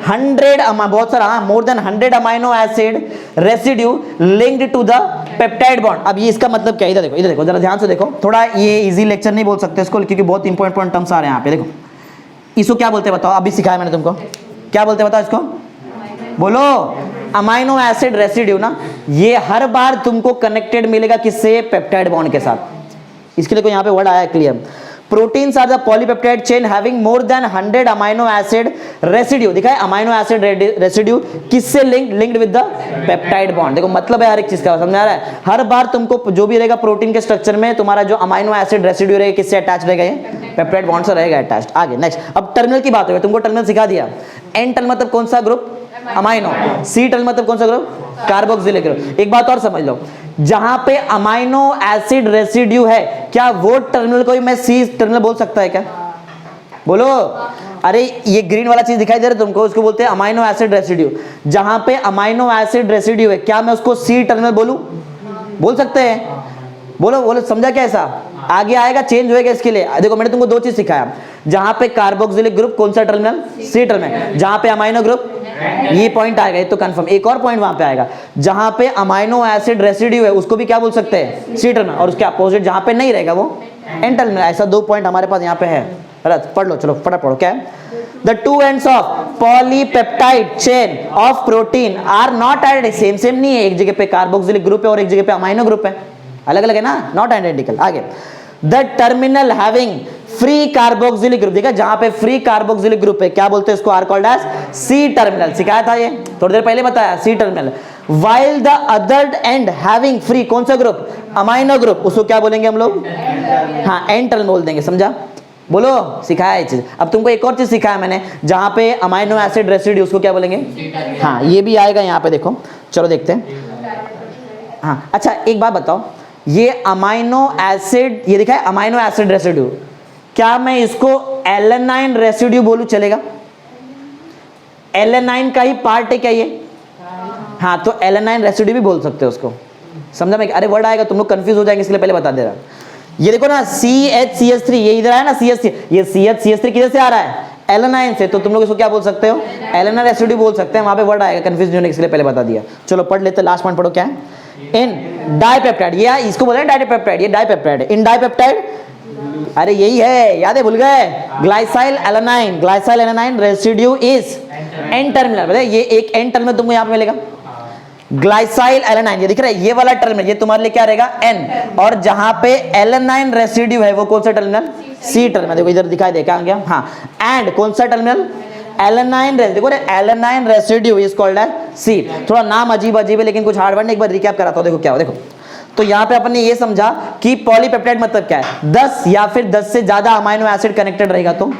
100 बहुत सारा more than 100 amino acid residue linked to the peptide bond. अब ये इसका मतलब क्या है, इधर देखो जरा ध्यान से देखो, थोड़ा ये इजी लेक्चर नहीं बोल सकते इसको, क्योंकि बहुत इंपॉर्टेंट टर्म्स आ रहे हैं यहाँ पे। देखो इसको क्या बोलते हैं बताओ, अभी सिखाया मैंने तुमको, क्या बोलते हैं बताओ इसको, बोलो अमाइनो एसिड रेसिड्यू ना। ये हर बार तुमको कनेक्टेड मिलेगा किससे, पेप्टाइड बॉन्ड के साथ। इसके लिए कोई यहाँ पे वर्ड आया है clear. Proteins are the polypeptide chain having more than 100 amino acid residue. दिखा है अमाइनो एसिड रेसिड्यू किससे linked with the peptide bond. देखो मतलब है हर एक चीज का, समझ आ रहा है। हर बार तुमको जो भी रहेगा प्रोटीन के स्ट्रक्चर में तुम्हारा जो अमाइनो एसिड रेसिड्यू रहेगा किससे अटैच रहेगा, ये पेप्टाइड बॉन्ड से रहेगा अटैच्ड। आगे नेक्स्ट, अब टर्मिनल की बात हो, तुमको टर्मिनल सिखा दिया। एन टर्मिनल मतलब कौन सा ग्रुप, अमाइनो। सी टर्मिनल मतलब कौन सा ग्रुप, कार्बोक्सिलिक ग्रुप। एक बात और समझ लो, जहां पे अमाइनो एसिड रेसिड्यू है, क्या वो टर्मिनल को मैं सी टर्मिनल बोल सकता है क्या, बोलो। अरे ये ग्रीन वाला चीज दिखाई दे रहा है तुमको, उसको बोलते हैं अमाइनो एसिड रेसिड्यू। जहां पे अमाइनो एसिड रेसिड्यू है, क्या मैं उसको सी टर्मिनल बोलूं, बोल सकते हैं, बोलो बोलो, समझा क्या ऐसा। आगे आएगा चेंज होएगा इसके लिए। देखो मैंने तुमको 2 चीज सिखाया, जहां पे कार्बोक्सिलिक ग्रुप कौन सा टर्मिनल, सी टर्मिनल। जहां पे अमाइनो ग्रुप, ये पॉइंट आएगा, ये तो कंफर्म। एक और पॉइंट वहां पे आएगा, जहां पे अमाइनो एसिड रेसिड्यू है उसको भी क्या बोल सकते हैं, सी टर्मिनल। और उसके अपोजिट जहां पे नहीं रहेगा वो एन टर्मिनल। ऐसा 2 पॉइंट हमारे पास यहाँ पे है। पढ़ लो, चलो फटाफट पढ़ो। क्या है, The two ends of polypeptide chain of protein are not identical. Same नहीं है, एक जगह पे कार्बोक्सिलिक ग्रुप है और एक जगह पे अमाइनो ग्रुप है, अलग अलग है ना, नॉट आइडेंटिकल। आगे, the terminal having free carboxylic group, देखा जहां पे फ्री कार्बोक्सिलिक ग्रुप है क्या बोलते हैं इसको, are called as C terminal. सिखाया था ये थोड़ी देर पहले, बताया C terminal. While the other end having free कौन सा ग्रुप, अमाइनो ग्रुप, उसको क्या बोलेंगे हम लोग, हाँ एन टर्मिनल बोल देंगे, समझा, बोलो। सिखाया ये चीज। अब तुमको एक और चीज सिखाया मैंने, जहां पे अमाइनो एसिड रेसिड्यू उसको क्या बोलेंगे, हाँ ये भी आएगा यहाँ पे, देखो चलो देखते हैं। हाँ अच्छा एक बात बताओ, ये अमाइनो एसिड, ये दिखा है अमाइनो एसिड रेसिड्यू, क्या मैं इसको एलेनाइन रेसिड्यू बोलूं, चलेगा, एलेनाइन का ही पार्ट है क्या ये, हाँ तो एलेनाइन रेसिड्यू भी बोल सकते हो उसको, समझा मैं। अरे वर्ड आएगा तुम लोग कंफ्यूज हो जाएंगे, इसलिए पहले बता दे रहा। ये देखो ना CH3, ये इधर आया ना CH3, ये CH3 किधर से आ रहा है? एलेनाइन से। तो तुम लोग इसको क्या बोल सकते हो? एलेनाइन रेसिड्यू बोल सकते हैं। वहां पे वर्ड आएगा, कंफ्यूज होने के लिए पहले बता दिया। चलो पढ़ लेते, लास्ट पॉइंट पढ़ो क्या है। इन डाइपेप्टाइड, ये इसको बोलते हैं डाइपेप्टाइड, ये डाइपेप्टाइड। इन डाइपेप्टाइड, अरे यही है, याद है, भूल गए? Glycyl alanine residue is N terminal. बताइए ये एक एन टर्मिनल तुमको यहाँ पे मिलेगा, ग्लाइसाइल एलेनाइन, ये दिख रहा है, ये वाला टर्मिनल, ये तुम्हारे लिए क्या रहेगा? एन। और जहां पे एलेनाइन रेसिड्यू है वो कौन सा टर्मिनल? C terminal. देखो इधर दिखाई दे, क्या गया? हाँ, एंड कौन सा टर्मिनल? एलेनाइन। देखो alanine residue is called as C. थोड़ा नाम अजीब अजीब है लेकिन कुछ हार्ड वर्ड नहीं, एक बार रिकैप कराता हूं। देखो क्या हो, देखो तो यहाँ पे अपन ने ये समझा कि पॉलीपेप्टाइड मतलब क्या है? 10 या फिर 10 से ज्यादा अमाइनो एसिड कनेक्टेड रहेगा तो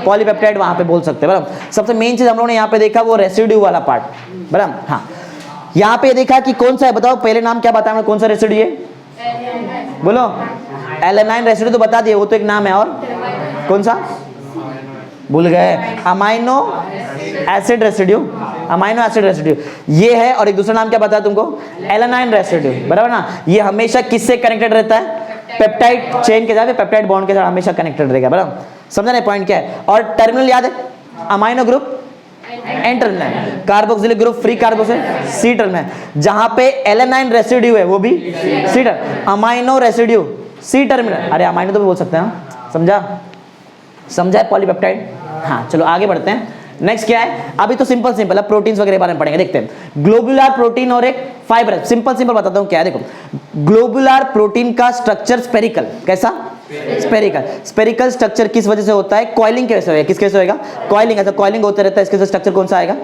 पॉलीपेप्टाइड वहां पे बोल सकते हैं, बराबर। सबसे मेन चीज हम लोगों ने यहाँ पे देखा वो रेसिड्यू वाला पार्ट, बराबर। हाँ, यहाँ पे देखा कि कौन सा है, बताओ पहले नाम क्या बताया, कौन सा रेसिड्यू है? बोलो, एलेनाइन रेसिड्यू तो बता दिए, वो तो एक नाम है। और कौन सा भूल गए? Amino acid residue, amino acid residue ये है। और एक दूसरा नाम क्या बताया तुमको? एलेनाइन रेसिड्यू, बराबर ना। ये हमेशा किससे कनेक्टेड रहता है? पेप्टाइड चेन के साथ, पेप्टाइड बॉन्ड के साथ हमेशा कनेक्टेड रहेगा, बराबर। समझा ना पॉइंट क्या है? और टर्मिनल याद है, amino group N terminal, carboxylic group free carboxyl C terminal. जहां पे एलेनाइन रेसिड्यू है वो भी C terminal, amino residue C terminal. अरे अमाइनो तो भी बोल सकते हैं, समझा? समझा है पॉलीपेप्टाइड? हाँ, चलो आगे बढ़ते हैं। नेक्स्ट क्या है? अभी तो सिंपल सिंपल, अब प्रोटीन्स वगैरह के बारे में पढ़ेंगे। देखते हैं ग्लोबुलर प्रोटीन और एक फाइबर। सिंपल सिंपल बताता हूँ क्या है। देखो, ग्लोबुलर प्रोटीन का स्ट्रक्चर स्पेरिकल, कैसा? स्पेरिकल। स्पेरिकल स्ट्रक्चर किस वजह से होता है? कॉइलिंग की वजह से होगा। किस कैसे होगा? कॉइलिंग। ऐसा कॉइलिंग होता रहता है, इसके स्ट्रक्चर कौन सा आएगा?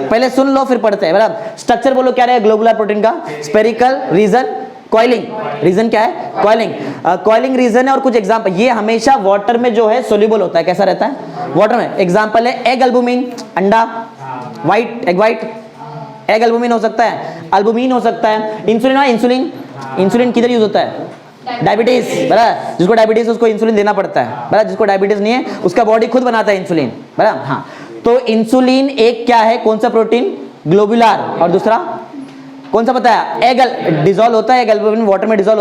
पहले सुन लो फिर पढ़ते हैं, बराबर। स्ट्रक्चर बोलो क्या रहेगा ग्लोबुलर प्रोटीन का? Spherical, region, coiling. रीजन क्या है? कॉइलिंग। कॉइलिंग रीजन है। और कुछ एग्जांपल, ये हमेशा वाटर में जो है सोल्यूबल होता है। कैसा रहता है? वाटर में। एग्जांपल है एग एल्बुमिन, अंडा, white egg, white egg albumin हो सकता है, अल्बुमिन हो सकता है। इंसुलिन, इंसुलिन, इंसुलिन किधर यूज होता है? डायबिटीज, बराबर। जिसको डायबिटीज उसको इंसुलिन देना पड़ता है, बराबर। जिसको डायबिटीज नहीं है उसका बॉडी खुद बनाता है इंसुलिन, बराबर। हाँ, तो इंसुलिन एक क्या है, कौन सा प्रोटीन? ग्लोबुलर। और दूसरा कौन सा बताया? एग डिसॉल्व होता है, एग एल्बुमिन वाटर में डिसॉल्व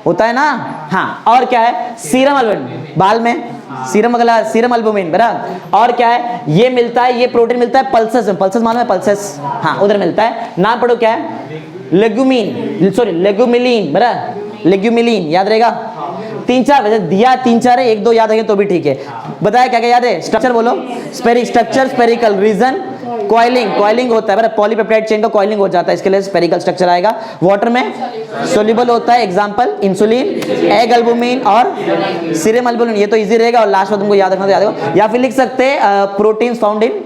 होता है ना। हाँ, और क्या है? सीरम एल्बुमिन, बाल में सीरम, अगला सीरम एल्बुमिन, बराबर। और क्या है? ये मिलता है, ये प्रोटीन मिलता है पल्सेस में। पल्सेस मालूम है? पल्सेस, हाँ, उधर मिलता है। नाम पढ़ो क्या है? लेग्यूमिन, सॉरी लेग्यूमिलीन, बराबर। लेग्यूमिलीन याद रहेगा। 3-4 वैसे दिया, 3-4 है, 1-2 याद है तो भी ठीक है। बताया क्या क्या याद है? स्ट्रक्चर बोलो। Structure spherical, region coiling, coiling होता है, बराबर। पॉलीपेप्टाइड चेन का कॉइलिंग हो जाता है, इसके लिए स्पेरिकल स्ट्रक्चर आएगा। वाटर में सोल्यूबल होता है, एग्जांपल इंसुलिन, एग एल्बुमिन और सीरम एल्बुमिन। ये तो इजी रहेगा। और लास्ट में तुमको याद रखना तो याद होगा। या फिर लिख सकते हैं प्रोटीन्स फाउंड इन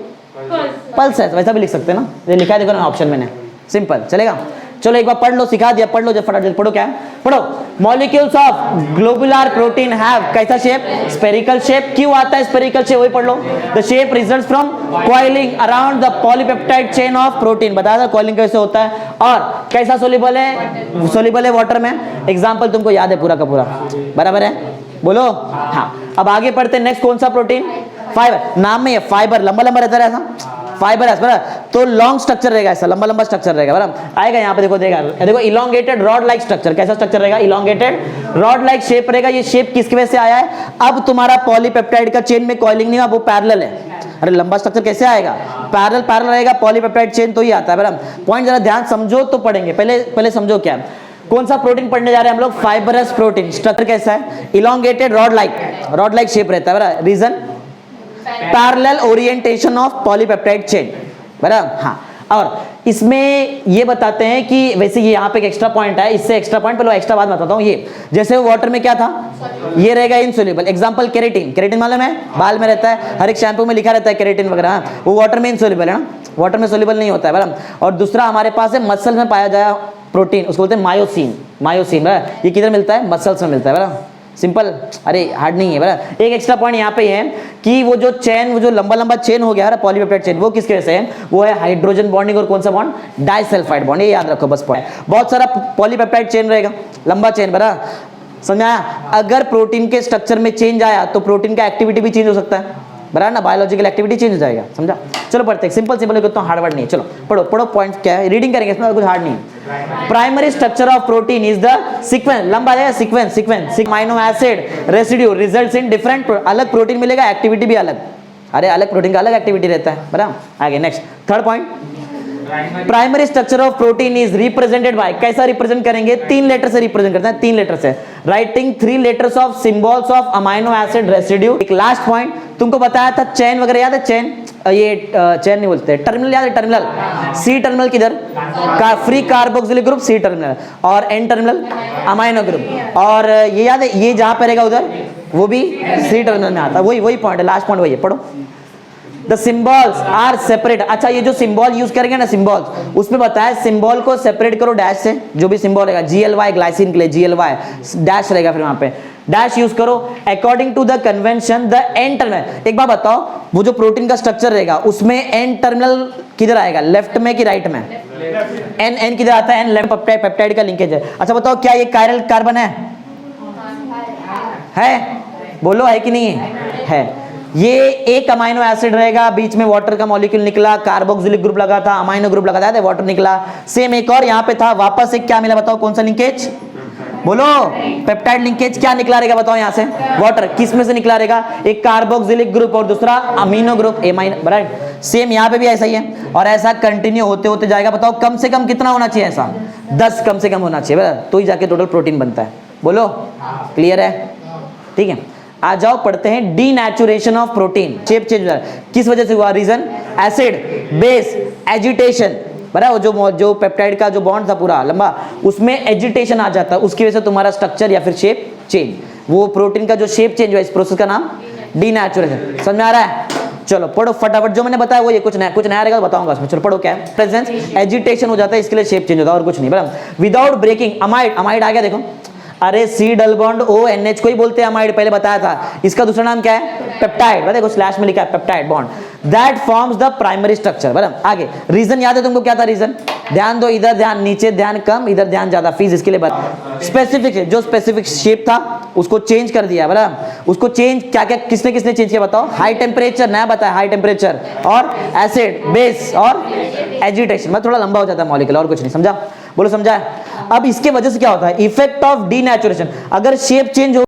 पल्सेस, वैसा भी लिख सकते हैं ना, ये लिखा है देखो ना ऑप्शन मैंने, सिंपल चलेगा। चलो एक बार पढ़ लो, सिखा दिया, पढ़ लो जब फटाफट। पढ़ो क्या है? पढ़ो, molecules of globular protein have कैसा शेप? Spherical shape. क्यों आता है स्पेरिकल शेप? वही पढ़ लो। The shape results from coiling around the polypeptide chain of protein. बताया था कॉइलिंग कैसे होता है। और कैसा सोल्यूबल है? सोल्यूबल है वाटर में। एग्जाम्पल तुमको याद है पूरा का पूरा, बराबर है? बोलो। हाँ, अब आगे पढ़ते हैं। नेक्स्ट कौन सा प्रोटीन? फाइबर। नाम में है फाइबर, लंबा लंबा रहता है ऐसा, फाइबर है, बराबर। तो लॉन्ग स्ट्रक्चर रहेगा, ऐसा लंबा लंबा स्ट्रक्चर रहेगा, बराबर। आएगा यहाँ पे, देखो देखो इलोंगेटेड रॉड लाइक स्ट्रक्चर। कैसा स्ट्रक्चर रहेगा? इलोंगेटेड रॉड लाइक शेप रहेगा। ये शेप किसकी वजह से आया है? अब तुम्हारा पॉलीपेप्टाइड का चेन में कॉइलिंग नहीं है, वो पैरेलल है। अरे लंबा स्ट्रक्चर कैसे आएगा? पैरेलल रहेगा, पॉलीपेप्टाइड चेन तो ही आता है, बराबर। पॉइंट जरा ध्यान समझो तो पढ़ेंगे, पहले समझो क्या कौन सा प्रोटीन पढ़ने जा रहे हैं हम लोग? Fibrous protein. स्ट्रक्चर कैसा है? इलोंगेटेड रॉड लाइक शेप रहता है, बराबर। Region parallel orientation of polypeptide chain, बराबर। हाँ, और इसमें ये बताते हैं कि वैसे ये यहाँ पे एक एक्स्ट्रा पॉइंट है, इससे एक्स्ट्रा पॉइंट पहले एक्स्ट्रा बात बताता हूँ। ये जैसे वाटर में क्या था? ये रहेगा इनसोल्यूबल। Example keratin. केराटिन मालूम है? बाल में रहता है, हर एक शैम्पू में लिखा रहता है केराटिन वगैरह। वो वाटर में इनसोल्यूबल है ना, वाटर में सोल्यूबल नहीं होता है, बराबर। और दूसरा हमारे पास है मसल में पाया जाए प्रोटीन, उसको बोलते हैं मायोसिन। बराबर। ये किधर मिलता है? मसल्स में मिलता है, बराबर। सिंपल, अरे हार्ड नहीं है, बराबर। एक एक्स्ट्रा पॉइंट यहाँ पे है कि वो जो चेन, वो जो लंबा लंबा चेन हो गया पॉलीपेप्टाइड चेन, वो किसके वजह से है? वो है हाइड्रोजन बॉन्डिंग। और कौन सा बॉन्ड? Disulphide bond. ये याद रखो बस पॉइंट। बहुत सारा पॉलीपेप्टाइड चेन रहेगा, लंबा चेन, बराबर। समझ आया? अगर प्रोटीन के स्ट्रक्चर में चेंज आया तो प्रोटीन का एक्टिविटी भी चेंज हो सकता है, बराबर ना, बायोलॉजिकल एक्टिविटी चेंज हो जाएगा, समझा। चलो पढ़ते हैं, सिंपल सिंपल, इतना हार्ड वर्ड नहीं है। चलो पढ़ो पढ़ो, पॉइंट क्या है, रीडिंग करेंगे, इसमें कुछ हार्ड नहीं है। Primary structure of protein is the sequence, लंबा है sequence amino acid residue results in different, अलग प्रोटीन मिलेगा, एक्टिविटी भी अलग, अरे अलग प्रोटीन का अलग एक्टिविटी रहता है, बराबर। आगे next third point, primary structure of protein is represented by, कैसा रिप्रेजेंट करेंगे, 3 लेटर से रिप्रेजेंट करते हैं, 3 लेटर से, writing 3 letters of symbols of amino acid residue. एक लास्ट पॉइंट तुमको बताया था, चेन वगैरह याद है, चेन, ये चेन नहीं बोलते, टर्मिनल याद है, टर्मिनल, सी टर्मिनल किधर का, free carboxylic group C terminal, और एन टर्मिनल अमाइनो ग्रुप, और ये याद है, ये जहां पर रहेगा उधर वो भी सी टर्मिनल में आता है, वही पॉइंट है, लास्ट पॉइंट वही है, पढ़ो। द सिंबल्स आर सेपरेट, अच्छा ये जो सिंबल यूज करेंगे ना, सिंबल्स, उसमें बताया सिंबल को सेपरेट करो डैश से, जो भी सिंबल रहेगा, GLY ग्लाइसिन के लिए GLY डैश रहेगा, फिर वहां पे डैश यूज करो, according to the convention the N terminal. एक बात बताओ, वो जो प्रोटीन का स्ट्रक्चर रहेगा उसमें एन टर्मिनल किधर आएगा, लेफ्ट में कि राइट में, एन किधर आता है, एन लेफ्ट, पेप्टाइड का लिंकेज है। अच्छा बताओ क्या ये कायरल कार्बन है, बोलो है कि नहीं है। ये एक अमाइनो एसिड रहेगा, बीच में वाटर का मॉलिक्यूल निकला, कार्बोक्सिलिक ग्रुप लगा था, अमाइनो ग्रुप लगा था, वाटर निकला, सेम एक और यहाँ पे था, वापस एक क्या मिला, बताओ कौन सा लिंकेज, बोलो, पेप्टाइड लिंकेज, क्या निकला रहेगा बताओ यहाँ से, वाटर, किस में से निकला रहेगा, एक कार्बोक्सिलिक ग्रुप और दूसरा अमीनो ग्रुप, बराबर। सेम यहाँ पे भी ऐसा ही है, और ऐसा कंटिन्यू होते होते जाएगा। बताओ कम से कम कितना होना चाहिए, ऐसा 10 कम से कम होना चाहिए, तो ही जाके टोटल प्रोटीन बनता है, बोलो क्लियर है, ठीक है। आ जाओ पढ़ते हैं denaturation of protein, shape change हो रहा है, किस वजह से हुआ, रीजन एसिड बेस एजिटेशन, बराबर, जो पेप्टाइड का जो बॉन्ड था पूरा लंबा, उसमें एजिटेशन आ जाता है, उसकी वजह से तुम्हारा स्ट्रक्चर या फिर शेप चेंज, वो प्रोटीन का जो शेप चेंज हुआ, इस प्रोसेस का नाम डीनेचुरेशन। समझ में आ रहा है, चलो पढ़ो फटाफट, जो मैंने बताया वो ये, कुछ नया रहेगा तो बताऊंगा उसमें। चलो पढ़ो क्या है, प्रेजेंस एजिटेशन हो जाता है, इसके लिए शेप चेंज होता है और कुछ नहीं, बराबर। विदाउट ब्रेकिंग अमाइड आ गया, देखो, अरे सी डबल बॉन्ड ONH को ही बोलते हैं अमाइड, पहले बताया था, इसका दूसरा नाम क्या है, पेप्टाइड, देखो स्लैश में लिखा है peptide bond, that forms the primary structure, बराबर। आगे रीजन याद है तुमको, क्या था रीजन, ध्यान दो, इधर ध्यान नीचे, ध्यान कम, इधर ध्यान ज्यादा, फीस इसके लिए बता, स्पेसिफिक है, जो स्पेसिफिक शेप था उसको चेंज कर दिया, बराबर, उसको चेंज क्या क्या किसने चेंज किया बताओ, हाई टेम्परेचर, नया बताया, हाई टेम्परेचर और एसिड बेस और एजिटेशन, मतलब थोड़ा लंबा हो जाता है मॉलिक्यूल, और कुछ नहीं, समझा, बोलो समझा। अब इसके वजह से क्या होता है, इफेक्ट ऑफ डीनेचुरेशन, अगर शेप चेंज हो